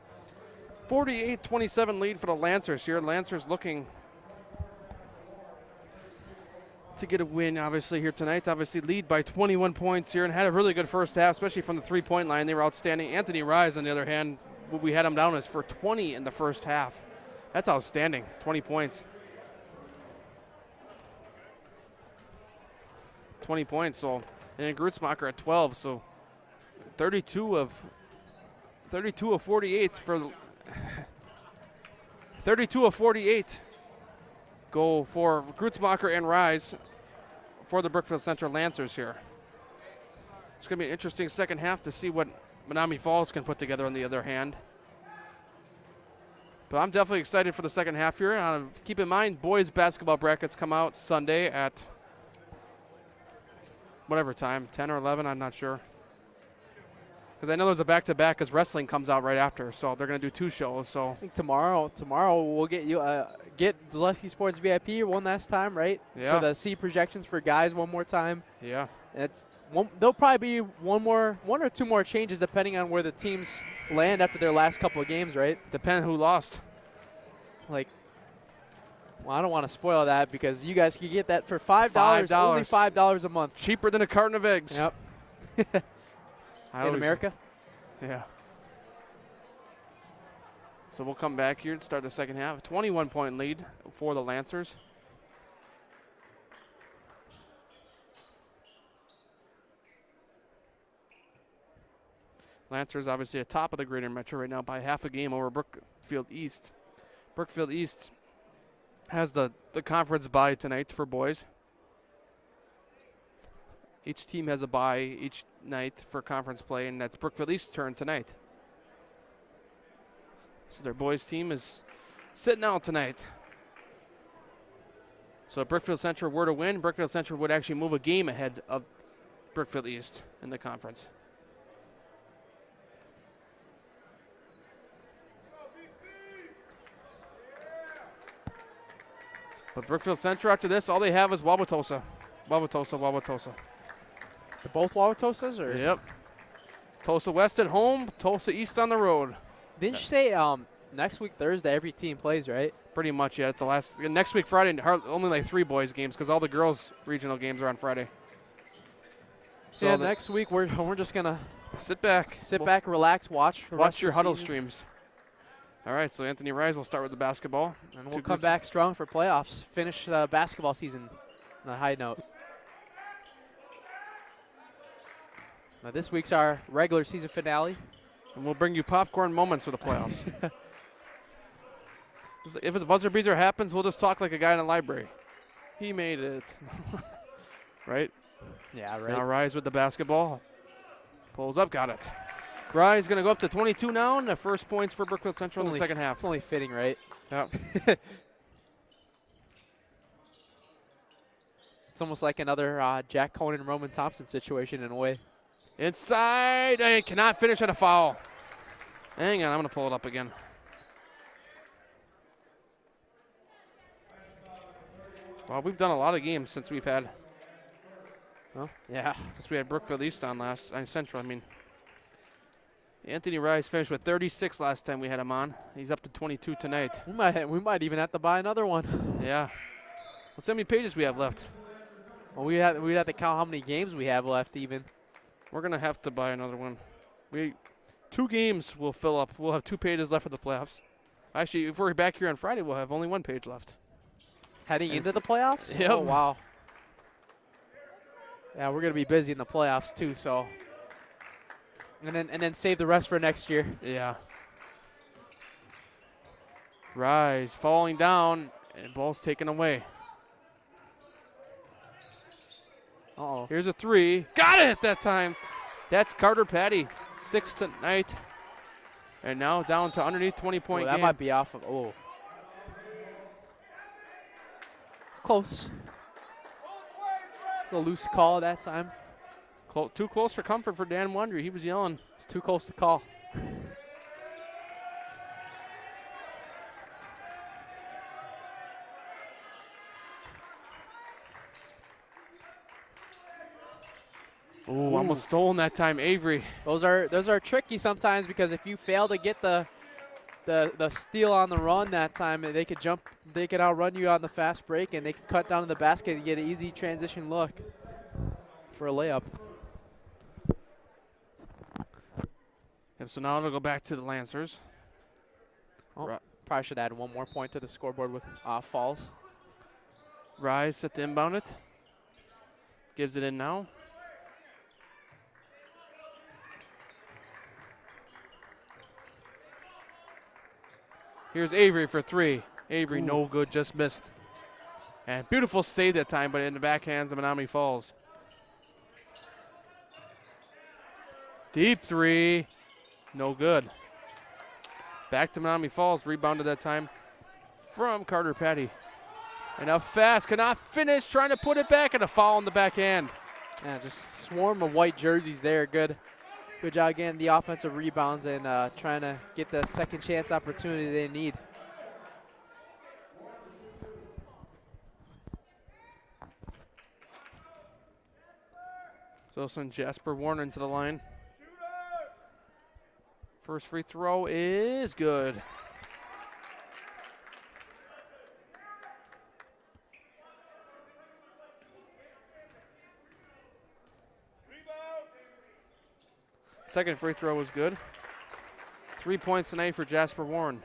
48-27 lead for the Lancers here. Lancers looking to get a win, obviously, here tonight. Obviously lead by 21 points here and had a really good first half, especially from the three-point line. They were outstanding. Anthony Rise, on the other hand, we had him down as for 20 in the first half. That's outstanding, 20 points. 20 points, so... And then Grutzmacher at 12, so 32 of 48 for 32 of 48 go for Grutzmacher and Rise for the Brookfield Central Lancers here. It's going to be an interesting second half to see what Menomonee Falls can put together on the other hand. But I'm definitely excited for the second half here. Keep in mind, boys basketball brackets come out Sunday at whatever time, 10 or 11, I'm not sure. Because I know there's a back-to-back because wrestling comes out right after, so they're going to do two shows. So I think tomorrow we'll get you get Zaleski Sports VIP one last time, right? Yeah. For the C projections for guys one more time. Yeah. There'll probably be one or two more changes depending on where the teams land after their last couple of games, right? Depending who lost. Well, I don't want to spoil that because you guys can get that for $5, only $5 a month. Cheaper than a carton of eggs. Yep. In America? Yeah. So we'll come back here and start the second half. 21-point lead for the Lancers. Lancers obviously at top of the Greater Metro right now by half a game over Brookfield East. Brookfield East has the conference bye tonight for boys. Each team has a bye each night for conference play, and that's Brookfield East's turn tonight. So their boys team is sitting out tonight. So if Brookfield Central were to win, Brookfield Central would actually move a game ahead of Brookfield East in the conference. But Brookfield Central, after this, all they have is Wauwatosa. Wauwatosa. They're both Wauwatosas? Or? Yep. Tulsa West at home, Tulsa East on the road. Didn't you say next week Thursday every team plays, right? Pretty much, yeah. It's the last. Next week Friday, only like 3 boys games because all the girls' regional games are on Friday. So yeah, next week we're just gonna sit back, relax, watch your huddle streams. All right, so Anthony Rise will start with the basketball, and we'll come back strong for playoffs. Finish the basketball season on a high note. Now this week's our regular season finale. And we'll bring you popcorn moments for the playoffs. If it's buzzer beater happens, we'll just talk like a guy in a library. He made it. Right? Yeah, right. Now Rise with the basketball. Pulls up, got it. Rise going to go up to 22 now, and the first points for Brookfield Central in the second half. It's only fitting, right? Yeah. It's almost like another Jack Conan, Roman Thompson situation in a way. Inside, and cannot finish on a foul. Hang on, I'm going to pull it up again. Well, we've done a lot of games since we've had. Well, yeah. Since we had Brookfield East on Central, I mean. Anthony Rise finished with 36 last time we had him on. He's up to 22 tonight. We might even have to buy another one. Yeah. Let's see how many pages we have left. Well, we'd have to count how many games we have left even. We're going to have to buy another one. 2 games will fill up. We'll have 2 pages left for the playoffs. Actually, if we're back here on Friday, we'll have only 1 page left. Heading into the playoffs? Yep. Oh, wow. Yeah, we're going to be busy in the playoffs too, so. And then save the rest for next year. Yeah. Rise falling down, and ball's taken away. Uh-oh. Here's a 3. Got it that time. That's Carter Patty, 6 tonight. And now down to underneath 20-point that game. might be off of, Close. A loose call that time. Too close for comfort for Dan Wondry. He was yelling. It's too close to call. Ooh, almost stolen that time, Avery. Those are tricky sometimes because if you fail to get the steal on the run that time, they could outrun you on the fast break, and they could cut down to the basket and get an easy transition look for a layup. And so now it'll go back to the Lancers. Oh, probably should add 1 more point to the scoreboard with falls. Rise set to inbound it. Gives it in now. Here's Avery for 3. Avery, no good, just missed. And beautiful save that time, but in the backhands of Menomonee Falls. Deep 3. No good. Back to Menomonee Falls. Rebounded that time from Carter Patty. And up fast. Cannot finish. Trying to put it back, and a foul in the backhand. Yeah, just swarm of white jerseys there. Good job getting the offensive rebounds and trying to get the second chance opportunity they need. So send Jasper Warner into the line. First free throw is good. Second free throw was good. 3 points tonight for Jasper Warren.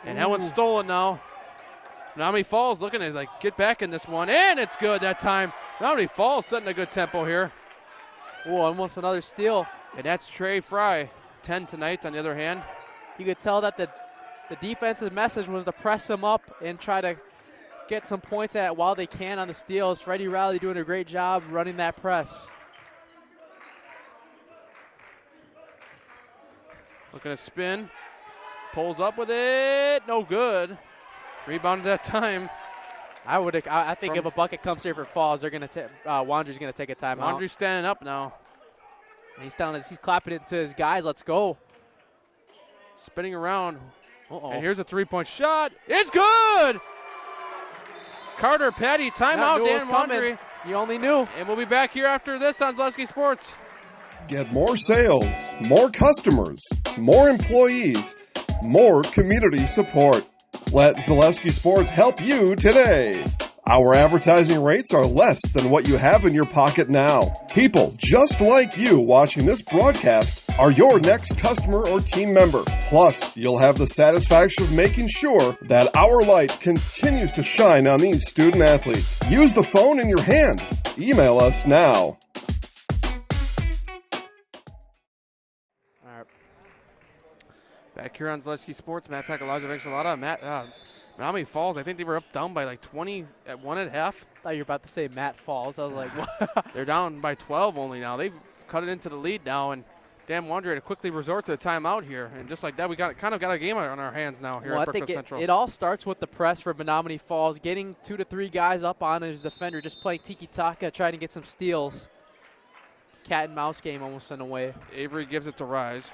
And that one's stolen now. Menomonee Falls looking to get back in this one, and it's good that time. Menomonee Falls setting a good tempo here. Oh, almost another steal. And that's Trey Fry, 10 tonight on the other hand. You could tell that the defensive message was to press him up and try to get some points at while they can on the steals. Freddie Riley doing a great job running that press. Looking to spin. Pulls up with it. No good. Rebounded that time. I think if a bucket comes here for Falls, they're gonna Wandry's gonna take a timeout. Wandry's standing up now. He's clapping it to his guys. Let's go. Spinning around. Uh-oh. And here's a three-point shot. It's good. Carter Patty, timeout. Dan Wandry. You only knew. And we'll be back here after this on Zaleski Sports. Get more sales, more customers, more employees, more community support. Let Zaleski Sports help you today. Our advertising rates are less than what you have in your pocket now. People just like you watching this broadcast are your next customer or team member. Plus, you'll have the satisfaction of making sure that our light continues to shine on these student athletes. Use the phone in your hand. Email us now. All right. Back here on Zaleski Sports, Matt Pacalazzo, Enchilada, Menomonee Falls, I think they were down by like 20 at 1.5. I thought you were about to say Matt Falls. I was like, what? They're down by 12 only now. They've cut it into the lead now, and Dan Wandry had to quickly resort to the timeout here. And just like that, we kind of got a game on our hands now here at Brookfield Central. It all starts with the press for Menomonee Falls, getting 2 to 3 guys up on his defender, just playing tiki-taka, trying to get some steals. Cat and mouse game almost in a way. Avery gives it to Rise.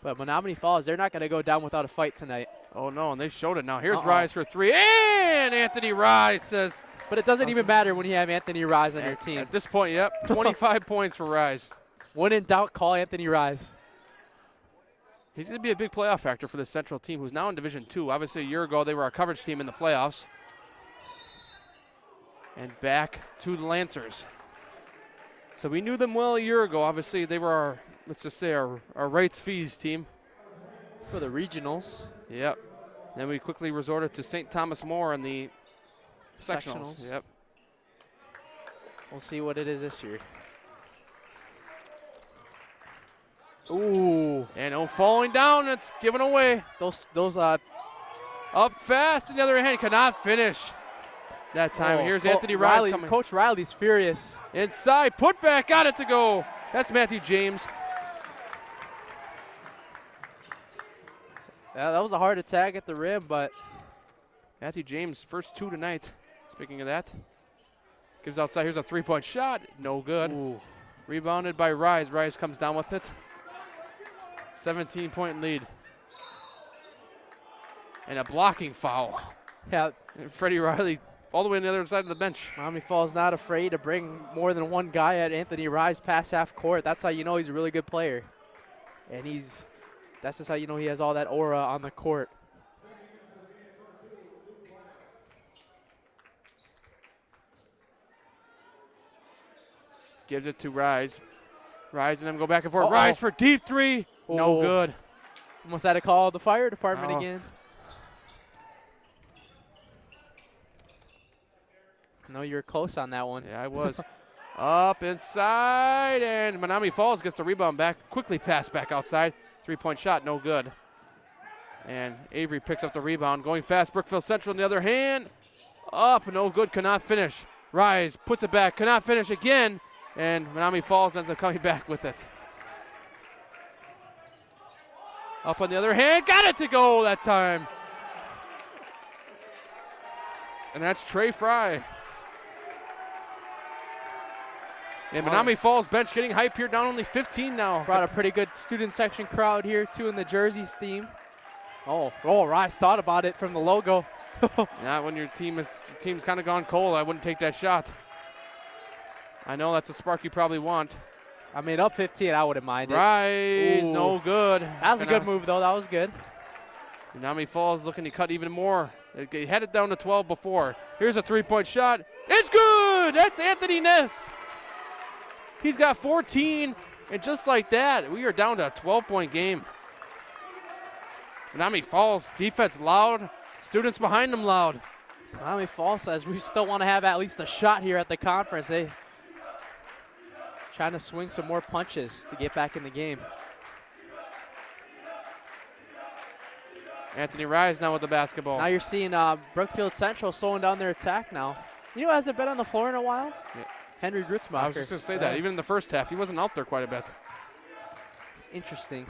But Menomonee Falls, they're not going to go down without a fight tonight. Oh, no, and they showed it now. Here's Rise for 3, and Anthony Rise says. But it doesn't even matter when you have Anthony Rise on your team. At this point, yep, 25 points for Rise. When in doubt, call Anthony Rise. He's going to be a big playoff factor for the Central team, who's now in Division II. Obviously, a year ago, they were our coverage team in the playoffs. And back to the Lancers. So we knew them well a year ago. Obviously, they were our, let's just say, our rates fees team. For the regionals. Yep. Then we quickly resorted to St. Thomas More in the sectionals. Yep. We'll see what it is this year. Ooh. And falling down, it's given away. Those up fast, on the other hand, cannot finish that time. Here's Anthony Riley coming. Coach Riley's furious. Inside, put back, got it to go. That's Matthew James. Yeah, that was a hard attack at the rim, but Matthew James, first 2 tonight. Speaking of that, gives outside. Here's a three-point shot. No good. Ooh. Rebounded by Rise. Rise comes down with it. 17-point lead. And a blocking foul. Yeah. And Freddie Riley all the way on the other side of the bench. Menomonee Falls not afraid to bring more than one guy at Anthony Rise past half court. That's how you know he's a really good player. And that's just how you know he has all that aura on the court. Gives it to Rise. Rise and them go back and forth. Rise for deep 3. No good. Almost had to call the fire department again. No, you were close on that one. Yeah, I was. Up inside, and Menomonee Falls gets the rebound back. Quickly pass back outside. Three-point shot, no good. And Avery picks up the rebound. Going fast, Brookfield Central on the other hand. Up, no good, cannot finish. Rise, puts it back, cannot finish again. And Menomonee Falls ends up coming back with it. Up on the other hand, got it to go that time. And that's Trey Fry. And Menomonee Falls bench getting hype here, down only 15 now. Brought a pretty good student section crowd here, too, in the jerseys theme. Oh, Rice thought about it from the logo. Yeah, when your team's kind of gone cold, I wouldn't take that shot. I know that's a spark you probably want. I mean, up 15, I wouldn't mind it. Rise, no good. That was a good move, though. That was good. Menomonee Falls looking to cut even more. They had it down to 12 before. Here's a three-point shot. It's good! That's Anthony Ness. He's got 14, and just like that, we are down to a 12-point game. Menomonee Falls defense loud, students behind them loud. Menomonee Falls says we still want to have at least a shot here at the conference. They trying to swing some more punches to get back in the game. Anthony Rise now with the basketball. Now you're seeing Brookfield Central slowing down their attack now. You know, hasn't been on the floor in a while? Yeah. Henry Gritzmacher. I was just going to say that. Even in the first half, he wasn't out there quite a bit. It's interesting.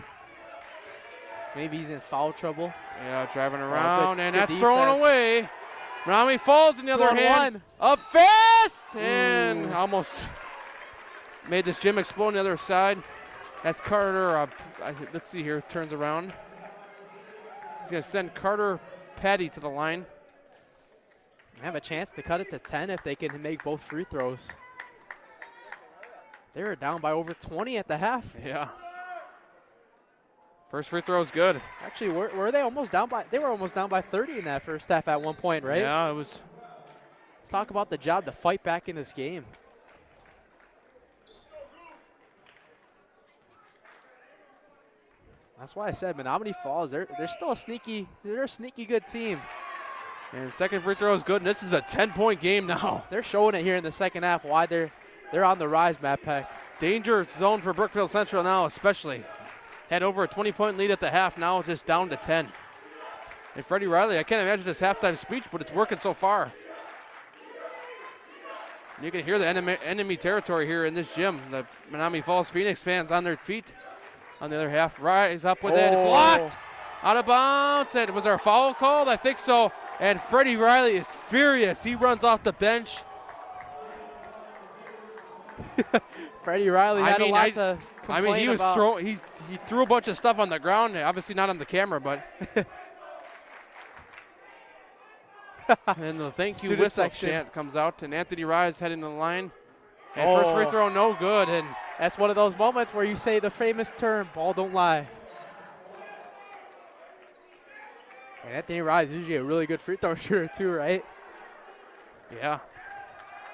Maybe he's in foul trouble. Yeah, driving around, and good that's defense. thrown away. Menomonee Falls, on the other hand, up fast, and almost made this gym explode on the other side. That's Carter. Let's see here. Turns around. He's going to send Carter Patty to the line. They have a chance to cut it to 10 if they can make both free throws. They were down by over 20 at the half. Yeah. First free throw is good. Actually, were they almost down by? They were almost down by 30 in that first half at one point, right? Yeah, it was. Talk about the job to fight back in this game. That's why I said Menomonee Falls. They're still a sneaky good team. And second free throw is good, and this is a 10-point game now. They're showing it here in the second half. Why they're on the rise, Matt Peck. Danger zone for Brookfield Central now, especially. Had over a 20-point lead at the half, now just down to 10. And Freddie Riley, I can't imagine his halftime speech, but it's working so far. You can hear the enemy territory here in this gym. The Menomonee Falls Phoenix fans on their feet. On the other half, Rise up with it, blocked, out of bounds. And was there a foul called? I think so. And Freddie Riley is furious. He runs off the bench. Freddie Riley had a lot to complain he was about. he threw a bunch of stuff on the ground. Obviously not on the camera, but. And the thank you whistle chant comes out, and Anthony Rise heading to the line. And first free throw, no good. And that's one of those moments where you say the famous term, ball don't lie. And Anthony Rise is usually a really good free throw shooter too, right? Yeah.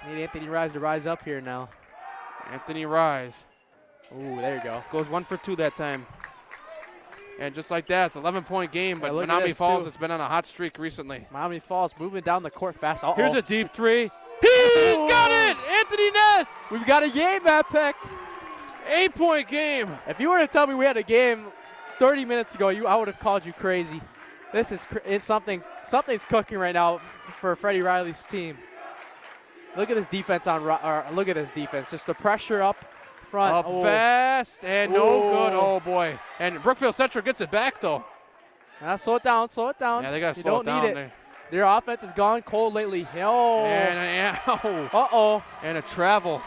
Need Anthony Rise to rise up here now. Anthony Rise. Ooh, there you go. Goes 1 for 2 that time. And just like that, it's an 11-point game, but look at Menomonee this, Falls too. has been on a hot streak recently. Menomonee Falls moving down the court fast. Uh-oh. Here's a deep three. He's got it! Anthony Ness! We've got a game, Matt Peck. 8-point game. If you were to tell me we had a game 30 minutes ago, I would have called you crazy. This is it's something's cooking right now for Freddie Riley's team. Look at this defense look at this defense. Just the pressure up front. Up fast and no good. Oh boy. And Brookfield Central gets it back though. Slow it down. Yeah, they gotta slow it down. Need it. Their offense has gone cold lately. Oh. And a travel.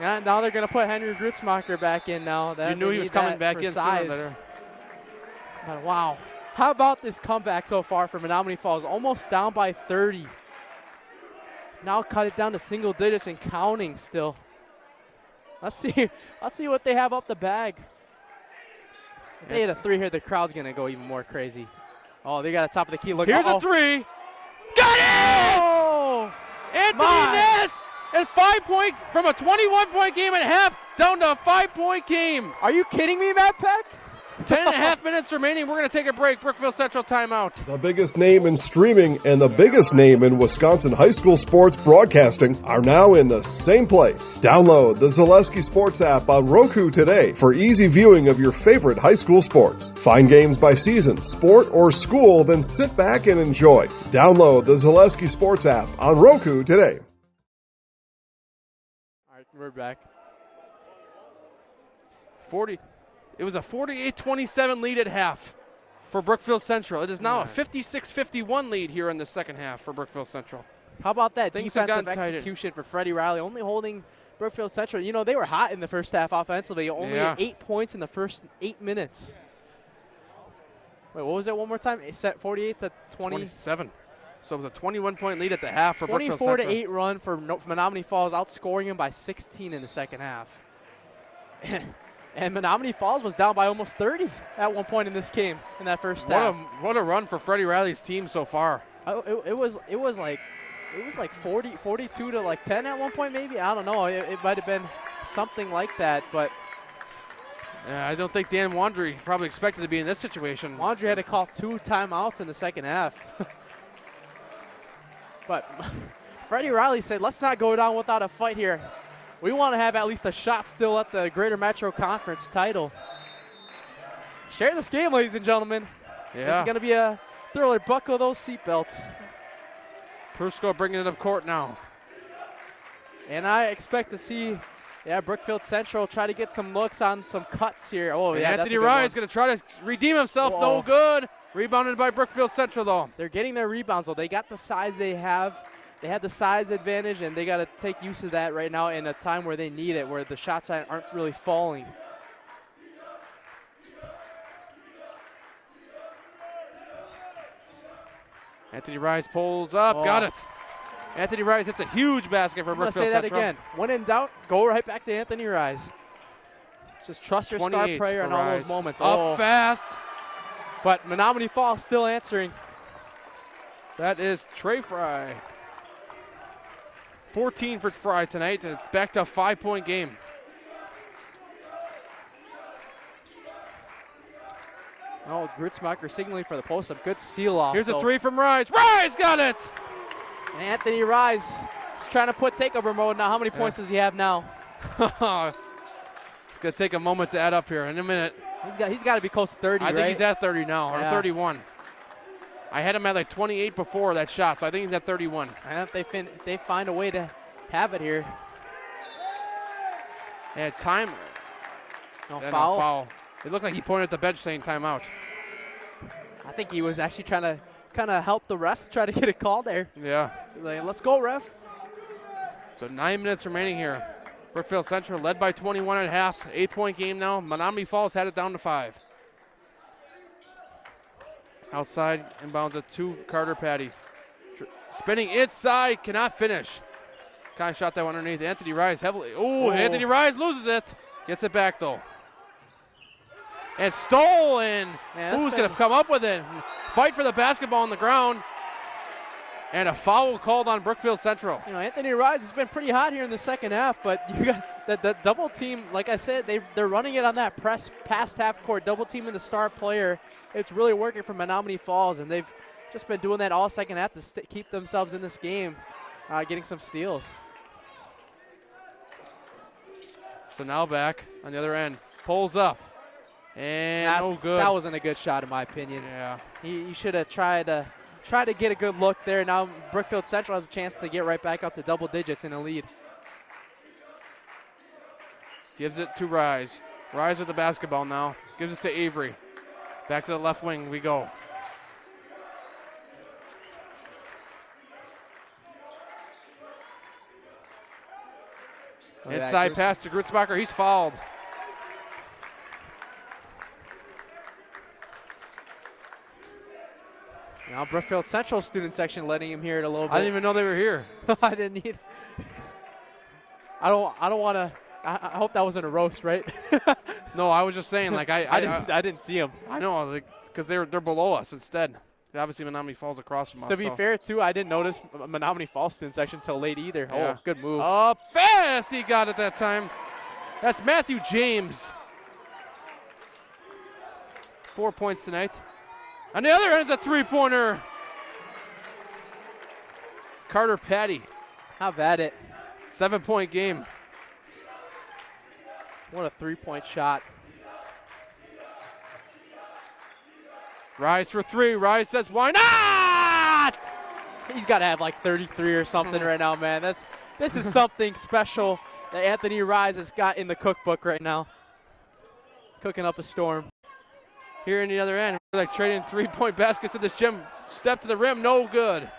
Yeah, now they're gonna put Henry Gritzmacher back in now. You knew he was coming back in sooner better. But wow. How about this comeback so far for Menomonee Falls? Almost down by 30. Now cut it down to single digits and counting still. Let's see what they have up the bag. If they hit a three here, the crowd's gonna go even more crazy. Oh, they got a top of the key. Look, here's a three. Got it! Oh, Anthony Ness! And 5-point from a 21-point game and a half down to a 5-point game. Are you kidding me, Matt Peck? 10.5 minutes remaining. We're going to take a break. Brookfield Central timeout. The biggest name in streaming and the biggest name in Wisconsin high school sports broadcasting are now in the same place. Download the Zaleski Sports app on Roku today for easy viewing of your favorite high school sports. Find games by season, sport, or school, then sit back and enjoy. Download the Zaleski Sports app on Roku today. All right, we're back. It was a 48-27 lead at half for Brookfield Central. It is now a 56-51 lead here in the second half for Brookfield Central. How about that defensive execution execution for Freddie Riley, only holding Brookfield Central. You know, they were hot in the first half offensively, only 8 points in the first 8 minutes. Wait, what was it one more time? It set 48 to 27. So it was a 21-point lead at the half for Brookfield Central. 24-8 run for Menomonee Falls, outscoring him by 16 in the second half. And Menomonee Falls was down by almost 30 at one point in this game in that first half. What a run for Freddie Riley's team so far. It was like 42 to like 10 at one point maybe. I don't know. It might have been something like that, but I don't think Dan Wandry probably expected to be in this situation. Wandry had to call 2 timeouts in the second half. But Freddie Riley said, let's not go down without a fight here. We want to have at least a shot still at the Greater Metro Conference title. Share this game, ladies and gentlemen. Yeah. This is going to be a thriller. Buckle those seatbelts. Prusko bringing it up court now. And I expect to see, Brookfield Central try to get some looks on some cuts here. Oh, and yeah, Anthony Rye is going to try to redeem himself. Uh-oh. No good. Rebounded by Brookfield Central, though. They're getting their rebounds, though. They got the size they have. They had the size advantage, and they got to take use of that right now in a time where they need it, where the shots aren't really falling. Anthony Rise pulls up. Got it. Anthony Rise hits a huge basket for Brookfield Central. I'm going to say that again. When in doubt, go right back to Anthony Rise. Just trust your star player in all those moments. Up fast. But Menomonee Falls still answering. That is Trey Fry. 14 for Fry tonight, and it's back to a 5-point game. Oh, Grutzmacher signaling for the post-up. Good seal-off. Here's a three from Rise. Rise got it! And Anthony Rise is trying to put takeover mode now. How many points does he have now? It's going to take a moment to add up here in a minute. He's got to be close to 30, I think he's at 30 now, or 31. I had him at like 28 before that shot, so I think he's at 31. And if they find a way to have it here. And time. No No foul. foul. It looked like he pointed at the bench saying timeout. I think he was actually trying to kind of help the ref try to get a call there. Yeah. Like, let's go, ref. So 9 minutes remaining here. Brookfield Central led by 21 at half. 8-point game now. Menomonee Falls had it down to 5. Outside, inbounds it to Carter Patty. Spinning inside, cannot finish. Kind of shot that one underneath. Anthony Rise heavily. Oh, Anthony Rise loses it. Gets it back, though. And stolen. Who's going to come up with it? Fight for the basketball on the ground. And a foul called on Brookfield Central. You know, Anthony Rise has been pretty hot here in the second half, but you got the double team. Like I said, they're running it on that press past half court, double teaming the star player. It's really working for Menomonee Falls, and they've just been doing that all second half to keep themselves in this game, getting some steals. So now back on the other end, pulls up, and no good. That wasn't a good shot in my opinion. Yeah, he should have tried to get a good look there. Now Brookfield Central has a chance to get right back up to double digits in a lead. Gives it to Rise. Rise with the basketball now. Gives it to Avery. Back to the left wing we go. Inside pass to Grutzbacher. He's fouled. Now Brookfield Central student section letting him hear it a little bit. I didn't even know they were here. I didn't need. I don't want to. I hope that wasn't a roast, right? No, I was just saying, like I didn't see him. I know, because they're below us instead. Obviously, Menomonee Falls across from us. To be fair, too, I didn't notice Menomonee Falls student section until late either. Yeah. Oh, good move. Up fast, he got it that time. That's Matthew James. 4 points tonight. On the other end is a three-pointer. Carter Patty. Have at it. 7-point game. What a three-point shot. Rise for three. Rise says, why not? He's got to have like 33 or something right now, man. This is something special that Anthony Rise has got in the cookbook right now. Cooking up a storm. Here in the other end, we're like trading 3-point baskets in this gym. Step to the rim, no good.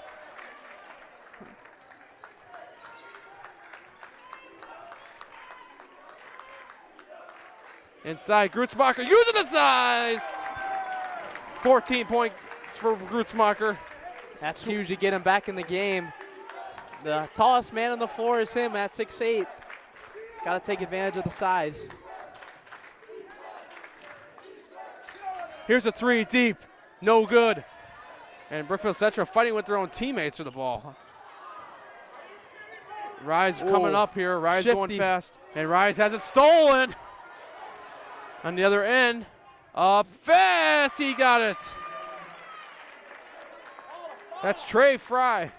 Inside, Grutzmacher using the size. 14 points for Grutzmacher. That's huge to get him back in the game. The tallest man on the floor is him at 6'8". Got to take advantage of the size. Here's a three deep, no good. And Brookfield Central fighting with their own teammates for the ball. Rise coming up here, Rise going fast. And Rise has it stolen. On the other end, up fast, he got it. That's Trey Fry.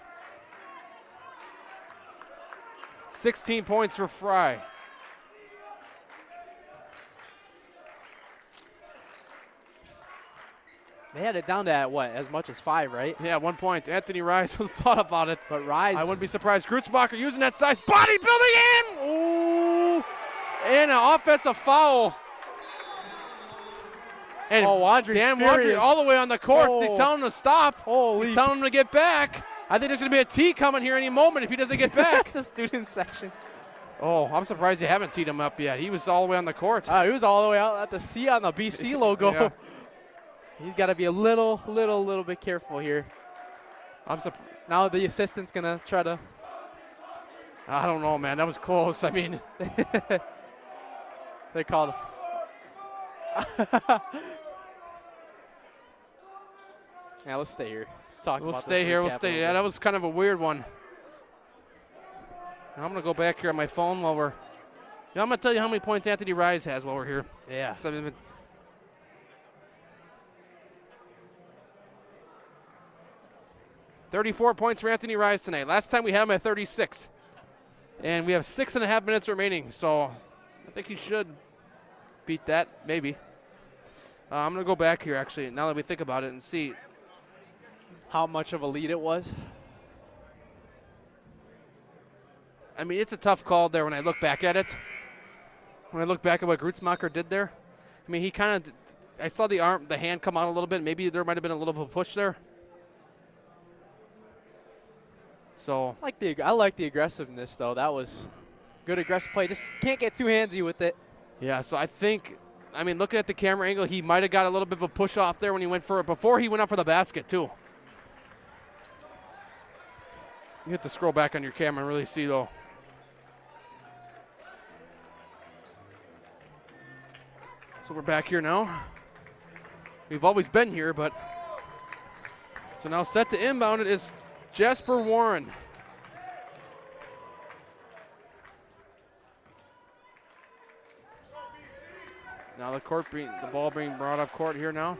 16 points for Fry. They had it down to, what, as much as 5, right? Yeah, 1 point. Anthony Rise thought about it. But Rise. I wouldn't be surprised. Grutzmacher using that size. Bodybuilding in! Ooh! And an offensive foul. And Dan Wadry all the way on the court. Oh. He's telling him to stop. Holy. He's telling him to get back. I think there's going to be a tee coming here any moment if he doesn't get back. The student section. Oh, I'm surprised they haven't teed him up yet. He was all the way on the court. He was all the way out at the C on the BC logo. Yeah. He's got to be a little bit careful here. Now the assistant's going to try to. I don't know, man. That was close. I mean. They called Yeah, let's stay here. We'll stay here. Yeah, that was kind of a weird one. I'm going to go back here on my phone while we're. I'm going to tell you how many points Anthony Rise has while we're here. Yeah. 34 points for Anthony Rise tonight. Last time we had him at 36. And we have 6.5 minutes remaining, so I think he should beat that, maybe. I'm going to go back here, actually, now that we think about it, and see how much of a lead it was. I mean, it's a tough call there when I look back at it. When I look back at what Grutzmacher did there. I mean, he kind of, I saw the hand come out a little bit. Maybe there might have been a little bit of a push there. So I like the aggressiveness, though. That was good aggressive play. Just can't get too handsy with it. Yeah, so I think, I mean, looking at the camera angle, he might have got a little bit of a push off there when he went for it, before he went up for the basket, too. You have to scroll back on your camera and really see, though. So we're back here now. We've always been here, but. So now set to inbound, it is Jasper Warren. Now the ball being brought up court here now.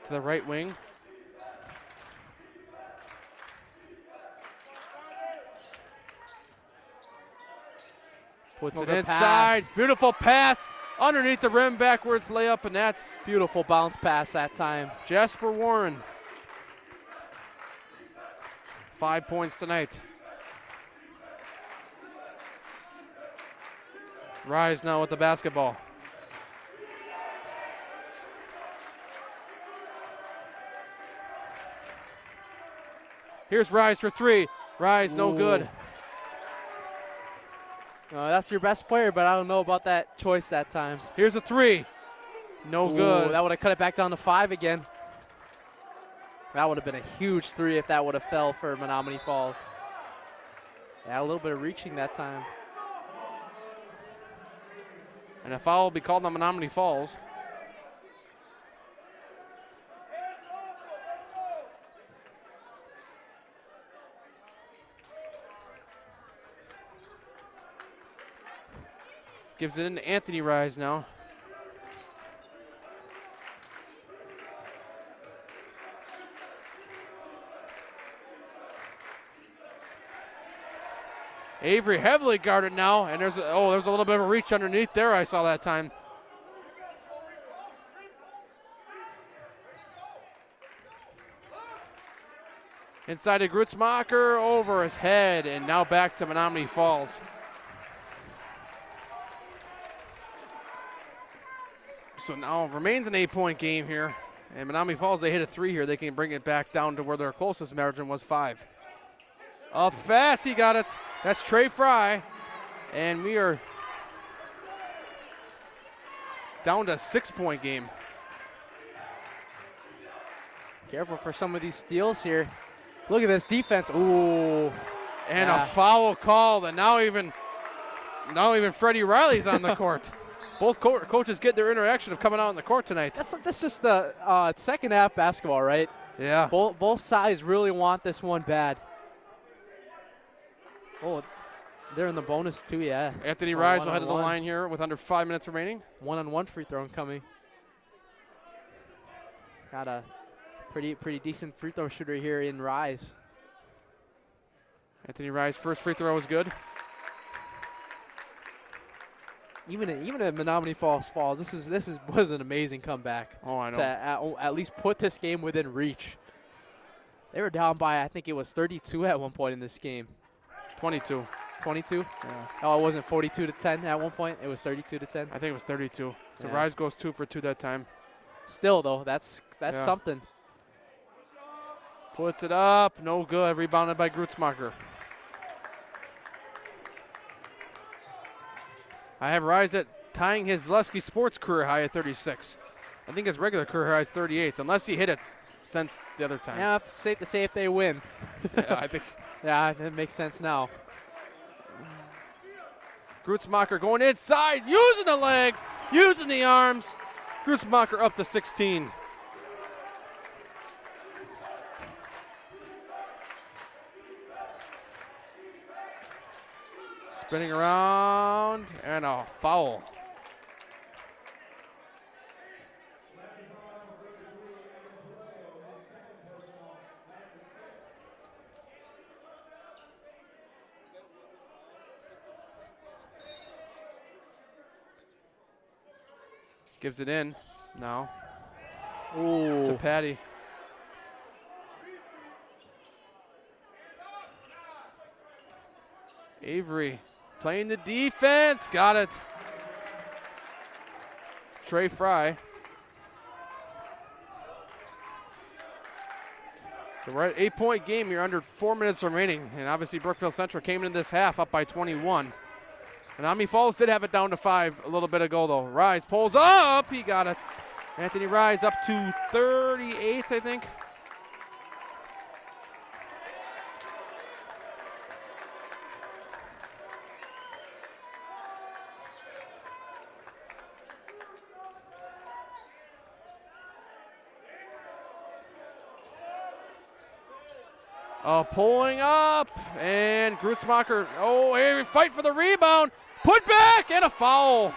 To the right wing. Puts it inside. Pass. Beautiful pass. Underneath the rim, backwards layup, and that's beautiful bounce pass that time. Jasper Warren. 5 points tonight. Rise now with the basketball. Here's Rise for three. Rise, no good. That's your best player, but I don't know about that choice that time. Here's a three. No good. That would have cut it back down to 5 again. That would have been a huge 3 if that would have fell for Menomonee Falls. Yeah, a little bit of reaching that time. And a foul will be called on Menomonee Falls. Gives it into Anthony Rise now. Avery heavily guarded now, and there's a little bit of a reach underneath there. I saw that time. Inside to Grutzmacher, over his head, and now back to Menomonee Falls. So now remains an 8-point game here. And Menomonee Falls, they hit a 3 here. They can bring it back down to where their closest margin was 5. Up fast, he got it. That's Trey Fry. And we are down to a 6-point game. Careful for some of these steals here. Look at this defense. Ooh. And a foul call. And now even Freddie Riley's on the court. Both coaches get their interaction of coming out on the court tonight. That's just the second half basketball, right? Yeah. Both sides really want this one bad. Oh, they're in the bonus too, yeah. Anthony Rise will head to the line here with under 5 minutes remaining. 1-on-1 free throw incoming. Got a pretty decent free throw shooter here in Rise. Anthony Rise first free throw was good. Even at Menomonee Falls, this was an amazing comeback. Oh, I know. To at least put this game within reach. They were down by, I think it was 32 at one point in this game. 22. 22? Yeah. Oh, it wasn't 42-10 at one point. It was 32-10. I think it was 32. So Yeah. Rise goes 2 for 2 that time. Still though, that's Yeah. something. Puts it up, no good. Rebounded by Grutzmacher. I have Rise at tying his Zaleski Sports career high at 36. I think his regular career high is 38, unless he hit it since the other time. Yeah, safe to say if they win. Yeah, I think. Yeah, that makes sense now. Grutzmacher going inside, using the legs, using the arms. Grutzmacher up to 16. Spinning around, and a foul. Gives it in now. Ooh. To Patty. Avery playing the defense. Got it. Trey Fry. So we're at 8-point game here, under 4 minutes remaining. And obviously Brookfield Central came into this half up by 21. Menomonee Falls did have it down to 5 a little bit ago, though. Rise pulls up. He got it. Anthony Rise up to 38, I think. Pulling up, and Grutzmacher, Avery fight for the rebound. Put back, and a foul.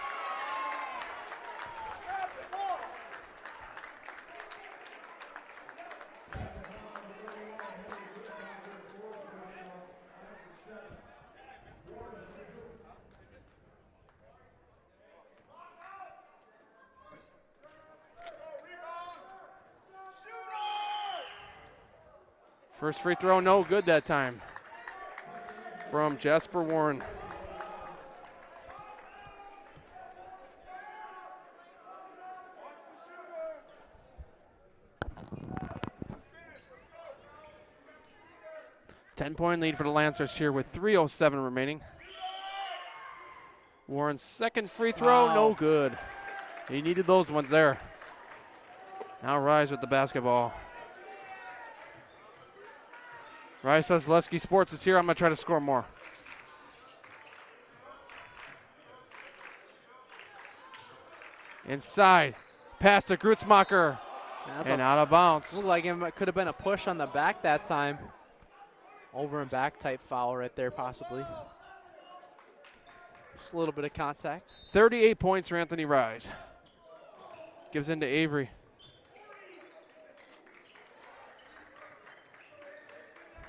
First free throw, no good that time from Jasper Warren. Ten-point lead for the Lancers here with 3:07 remaining. Warren's second free throw, no good. He needed those ones there. Now Rise with the basketball. Rise says Zaleski Sports is here. I'm going to try to score more. Inside. Pass to Grutzmacher. And out of bounds. Looked like it could have been a push on the back that time. Over and back type foul right there, possibly. Just a little bit of contact. 38 points for Anthony Rise. Gives in to Avery.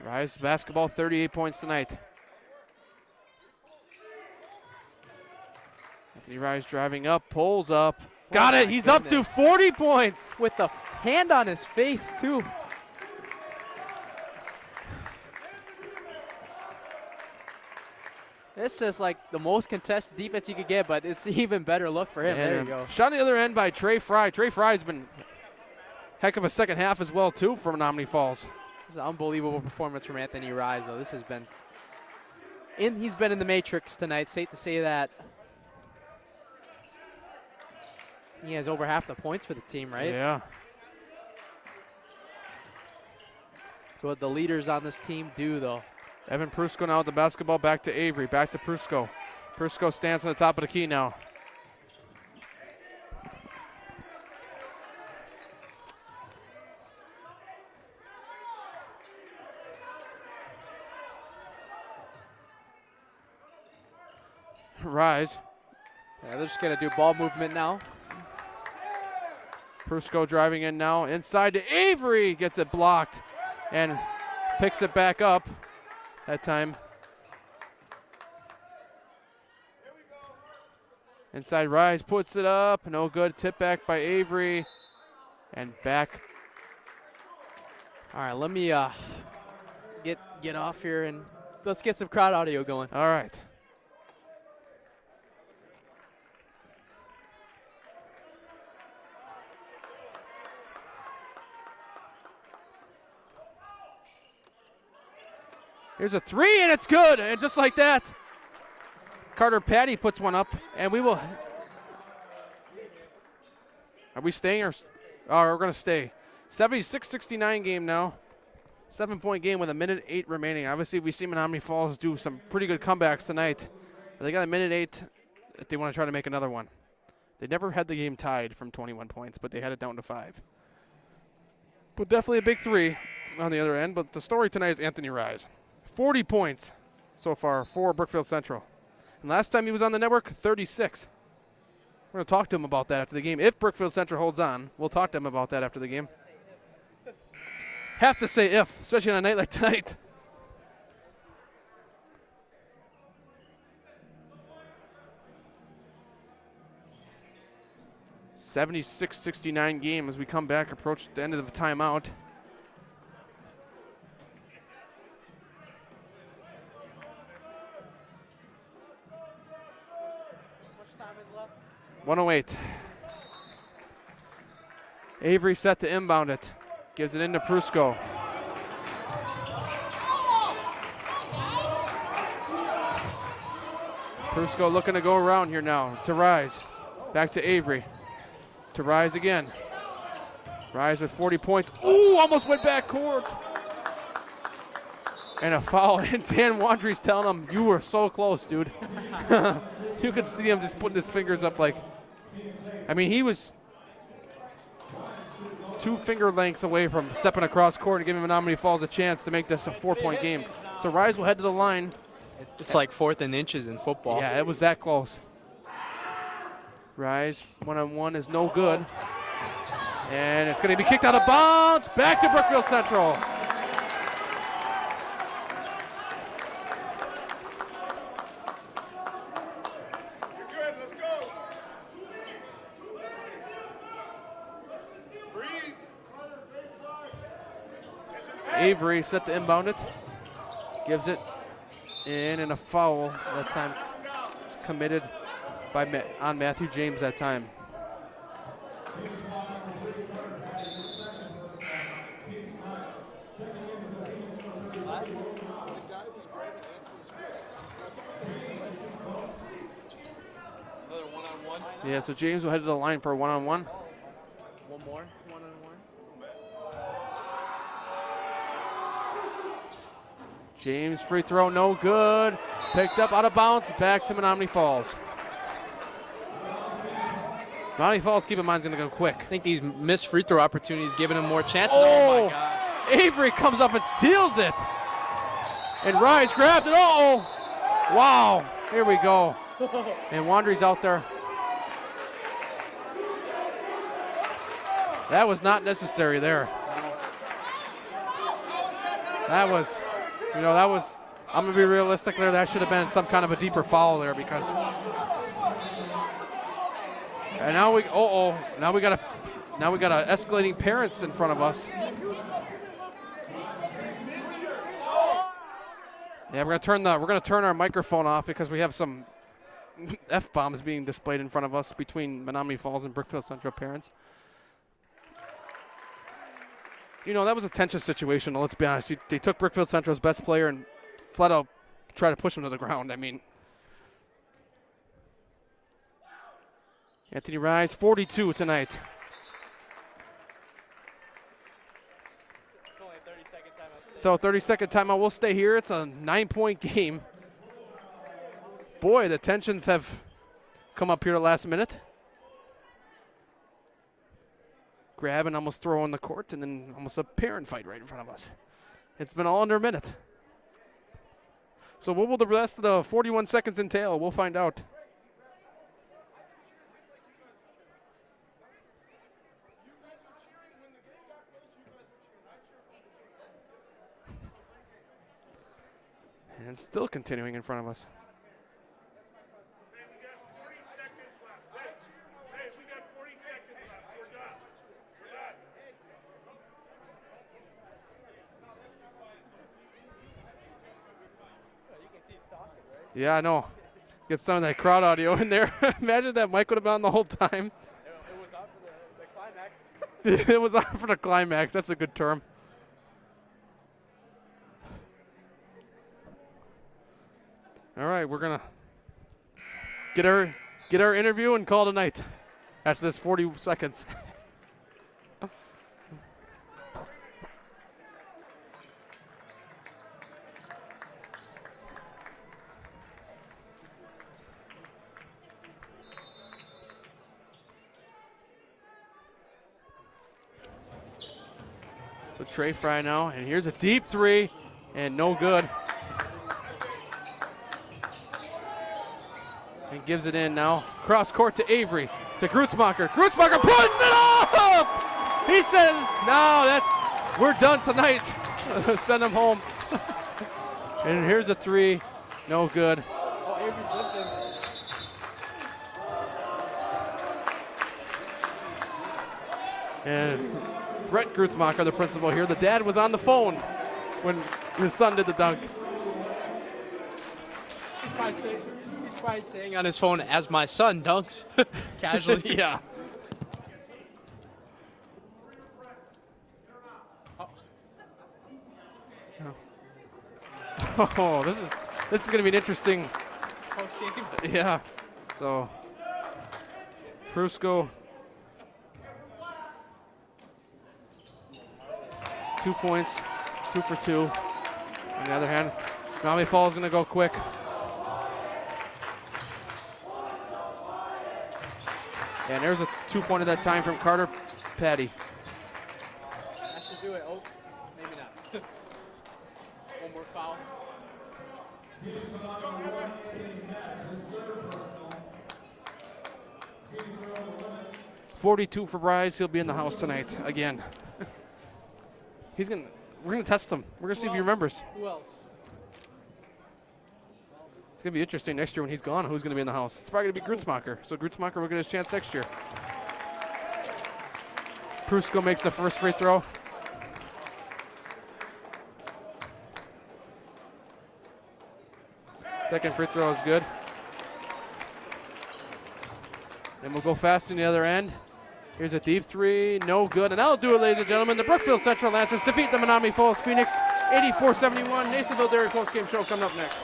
Rise basketball, 38 points tonight. Anthony Rise driving up, pulls up. Got it, he's up to 40 points. With the hand on his face, too. This is like the most contested defense you could get, but it's an even better look for him. And there you go. Shot on the other end by Trey Fry. Trey Fry's been heck of a second half as well, too, for Menomonee Falls. This is an unbelievable performance from Anthony Rise, though. This has been he's been in the matrix tonight, safe to say that. He has over half the points for the team, right? Yeah. So what the leaders on this team do, though. Evan Prusko now with the basketball, back to Avery, back to Prusko. Prusko stands on the top of the key now. Rise. Yeah, they're just going to do ball movement now. Prusko driving in now. Inside to Avery. Gets it blocked and picks it back up that time. Inside Rise puts it up. No good. Tip back by Avery. And back. All right, let me get off here and let's get some crowd audio going. All right. Here's a three, and it's good. And just like that, Carter Patty puts one up, and we will. Are we staying or? Oh, we're going to stay. 76-69 game now. 7-point game with 1:08 remaining. Obviously, we see Menomonee Falls do some pretty good comebacks tonight. They got 1:08 if they want to try to make another one. They never had the game tied from 21 points, but they had it down to 5. But definitely a big 3 on the other end. But the story tonight is Anthony Rise. 40 points so far for Brookfield Central. And last time he was on the network, 36. We're going to talk to him about that after the game. If Brookfield Central holds on, we'll talk to him about that after the game. Have to say if, especially on a night like tonight. (76-69) game as we come back, approach the end of the timeout. Much time is left? 1:08. Avery set to inbound it. Gives it into Prusko. Prusko looking to go around here now to Rise. Back to Avery. To Rise again. Rise with 40 points. Ooh, almost went back court. And a foul. And Dan Wandry's telling him, you were so close, dude. You could see him just putting his fingers up like, I mean, he was 2 finger lengths away from stepping across court and giving Menomonee Falls a chance to make this a 4-point game. So Rise will head to the line. It's like 4th and inches in football. Yeah, it was that close. Rise one-on-one is no good. And it's going to be kicked out of bounds. Back to Brookfield Central. Avery set to inbound it. Gives it in, and a foul that time committed by on Matthew James that time. Yeah, so James will head to the line for a one-on-one. One more one-on-one. James free throw, no good. Picked up out of bounds, back to Menomonee Falls. Menomonee Falls, keep in mind, is going to go quick. I think these missed free throw opportunities giving him more chances. Oh, my God. Avery comes up and steals it. And Rise grabbed it. Uh-oh. Wow. Here we go. And Wandry's out there. That was not necessary there. That was, I'm going to be realistic there. That should have been some kind of a deeper foul there because. And now now we got a escalating parents in front of us. Yeah, we're gonna turn our microphone off because we have some F-bombs being displayed in front of us between Menomonee Falls and Brookfield Central parents. That was a tension situation. Let's be honest. They took Brookfield Central's best player and flat out tried to push him to the ground. I mean, Anthony Rise, 42 tonight. It's only a 30-second timeout. So 30-second timeout. We'll stay here. It's a 9-point game. Boy, the tensions have come up here the last minute. Grab and almost throw on the court, and then almost a parent fight right in front of us. It's been all under a minute. So what will the rest of the 41 seconds entail? We'll find out. And it's still continuing in front of us. Yeah, I know. Get some of that crowd audio in there. Imagine that mic would have been on the whole time. It was on for the climax. It was on for the climax. That's a good term. All right, we're gonna get our interview and call tonight after this 40 seconds. So Trey Fry now, and here's a deep three, and no good. And gives it in now. Cross court to Avery, to Grutzmacher. Grutzmacher puts it up! He says, no, we're done tonight. Send him home. And here's a three, no good. Oh, Avery slipped in. And Brett Grutzmacher, the principal here, the dad was on the phone when his son did the dunk. He's probably saying on his phone, as my son dunks, casually. Yeah. Oh, this is going to be an interesting Post game. Yeah. So Fusco, 2 points, 2 for 2. On the other hand, Menomonee Falls going to go quick. And there's a 2-pointer that time from Carter Patty. That should do it. Oh, maybe not. One more foul. .42 for Rise. He'll be in the house tonight again. We're gonna test him. We're gonna see if he remembers. Who else? It's gonna be interesting next year when he's gone. Who's gonna be in the house? It's probably gonna be Grutzmacher. So Grutzmacher will get his chance next year. Prusko makes the first free throw. Second free throw is good. Then we'll go fast on the other end. Here's a deep three, no good. And that'll do it, ladies and gentlemen. The Brookfield Central Lancers defeat the Menomonee Falls Phoenix 84-71. Nasonville Dairy post-game show coming up next.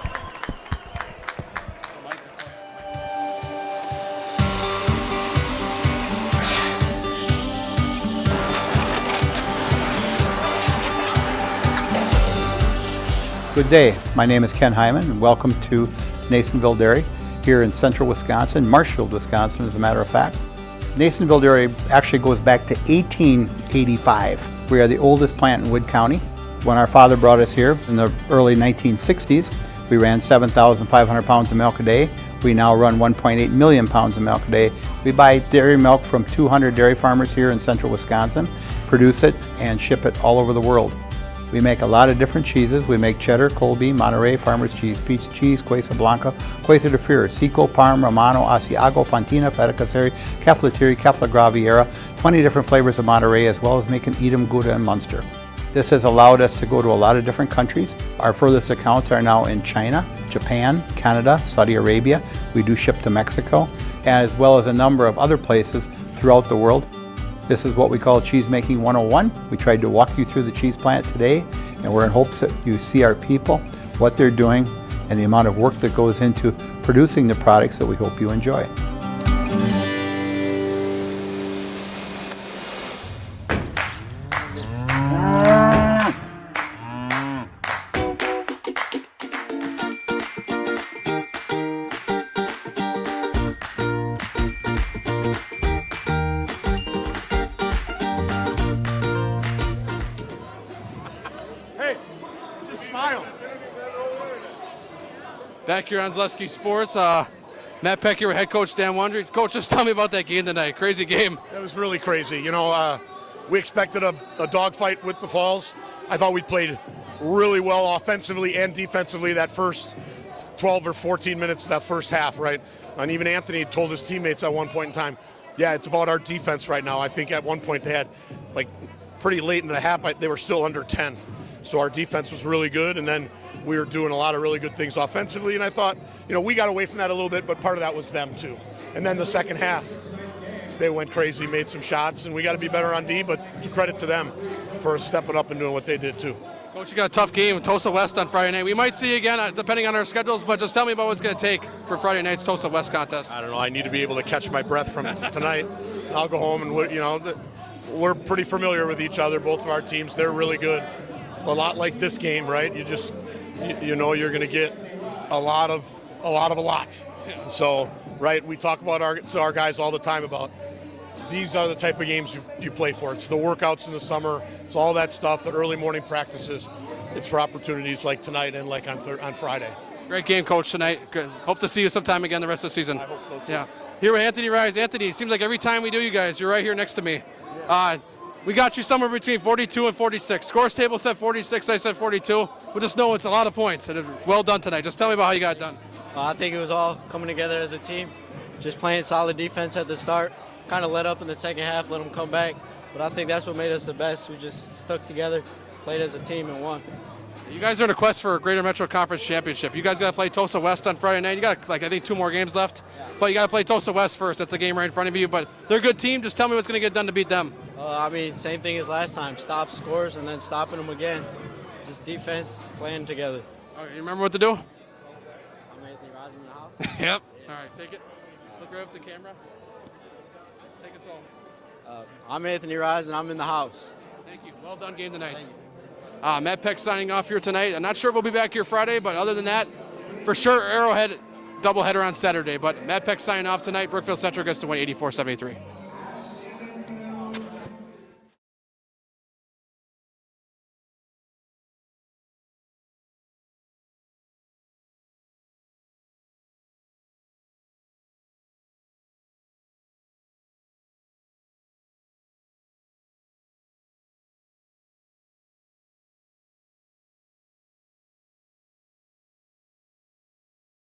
Good day. My name is Ken Hyman, and welcome to Nasonville Dairy here in central Wisconsin, Marshfield, Wisconsin, as a matter of fact. Nasonville Dairy actually goes back to 1885. We are the oldest plant in Wood County. When our father brought us here in the early 1960s, we ran 7,500 pounds of milk a day. We now run 1.8 million pounds of milk a day. We buy dairy milk from 200 dairy farmers here in central Wisconsin, produce it, and ship it all over the world. We make a lot of different cheeses. We make cheddar, Colby, Monterey, Farmer's Cheese, Pizza Cheese, Quesa Blanca, Quesa de Freer, Seco, Parm, Romano, Asiago, Fontina, Feta Caseri, Caflatiri, Cafla Graviera, 20 different flavors of Monterey, as well as making Edam, Gouda, and Munster. This has allowed us to go to a lot of different countries. Our furthest accounts are now in China, Japan, Canada, Saudi Arabia. We do ship to Mexico, as well as a number of other places throughout the world. This is what we call Cheese Making 101. We tried to walk you through the cheese plant today, and we're in hopes that you see our people, what they're doing, and the amount of work that goes into producing the products that we hope you enjoy. Back here on Zaleski Sports, Matt Peck here with head coach Dan Wondry. Coach, just tell me about that game tonight. Crazy game. It was really crazy. You know, we expected a dogfight with the Falls. I thought we played really well offensively and defensively that first 12 or 14 minutes of that first half, right? And even Anthony told his teammates at one point in time, yeah, it's about our defense right now. I think at one point they had, like, pretty late in the half, they were still under 10. So our defense was really good. And then we were doing a lot of really good things offensively, and I thought, we got away from that a little bit, but part of that was them too. And then the second half, they went crazy, made some shots, and we got to be better on D, but credit to them for stepping up and doing what they did too. Coach, you got a tough game with Tulsa West on Friday night. We might see you again, depending on our schedules, but just tell me about what's going to take for Friday night's Tulsa West contest. I don't know. I need to be able to catch my breath from tonight. I'll go home and, we're pretty familiar with each other, both of our teams. They're really good. It's a lot like this game, right? You just, you're going to get a lot of a lot. So, right, we talk about to our guys all the time about these are the type of games you play for. It's the workouts in the summer. It's all that stuff, the early morning practices. It's for opportunities like tonight and like on Friday. Great game, Coach, tonight. Good. Hope to see you sometime again the rest of the season. I hope so, too. Yeah. Here with Anthony Rise. Anthony, it seems like every time we do you guys, you're right here next to me. We got you somewhere between 42 and 46. Scores table said 46, I said 42. We just know it's a lot of points. And well done tonight. Just tell me about how you got it done. I think it was all coming together as a team. Just playing solid defense at the start. Kind of let up in the second half, let them come back. But I think that's what made us the best. We just stuck together, played as a team, and won. You guys are in a quest for a Greater Metro Conference Championship. You guys got to play Tulsa West on Friday night. You got, I think 2 more games left. But you got to play Tulsa West first. That's the game right in front of you. But they're a good team. Just tell me what's going to get done to beat them. Same thing as last time. Stop scores and then stopping them again. Just defense, playing together. All right, you remember what to do? I'm Anthony Rise in the house. Yep. All right, take it. Look right up the camera. Take us all. I'm Anthony Rise, and I'm in the house. Thank you. Well done game tonight. Matt Peck signing off here tonight. I'm not sure if we'll be back here Friday, but other than that, for sure, Arrowhead doubleheader on Saturday. But Matt Peck signing off tonight. Brookfield Central gets to win 84-73.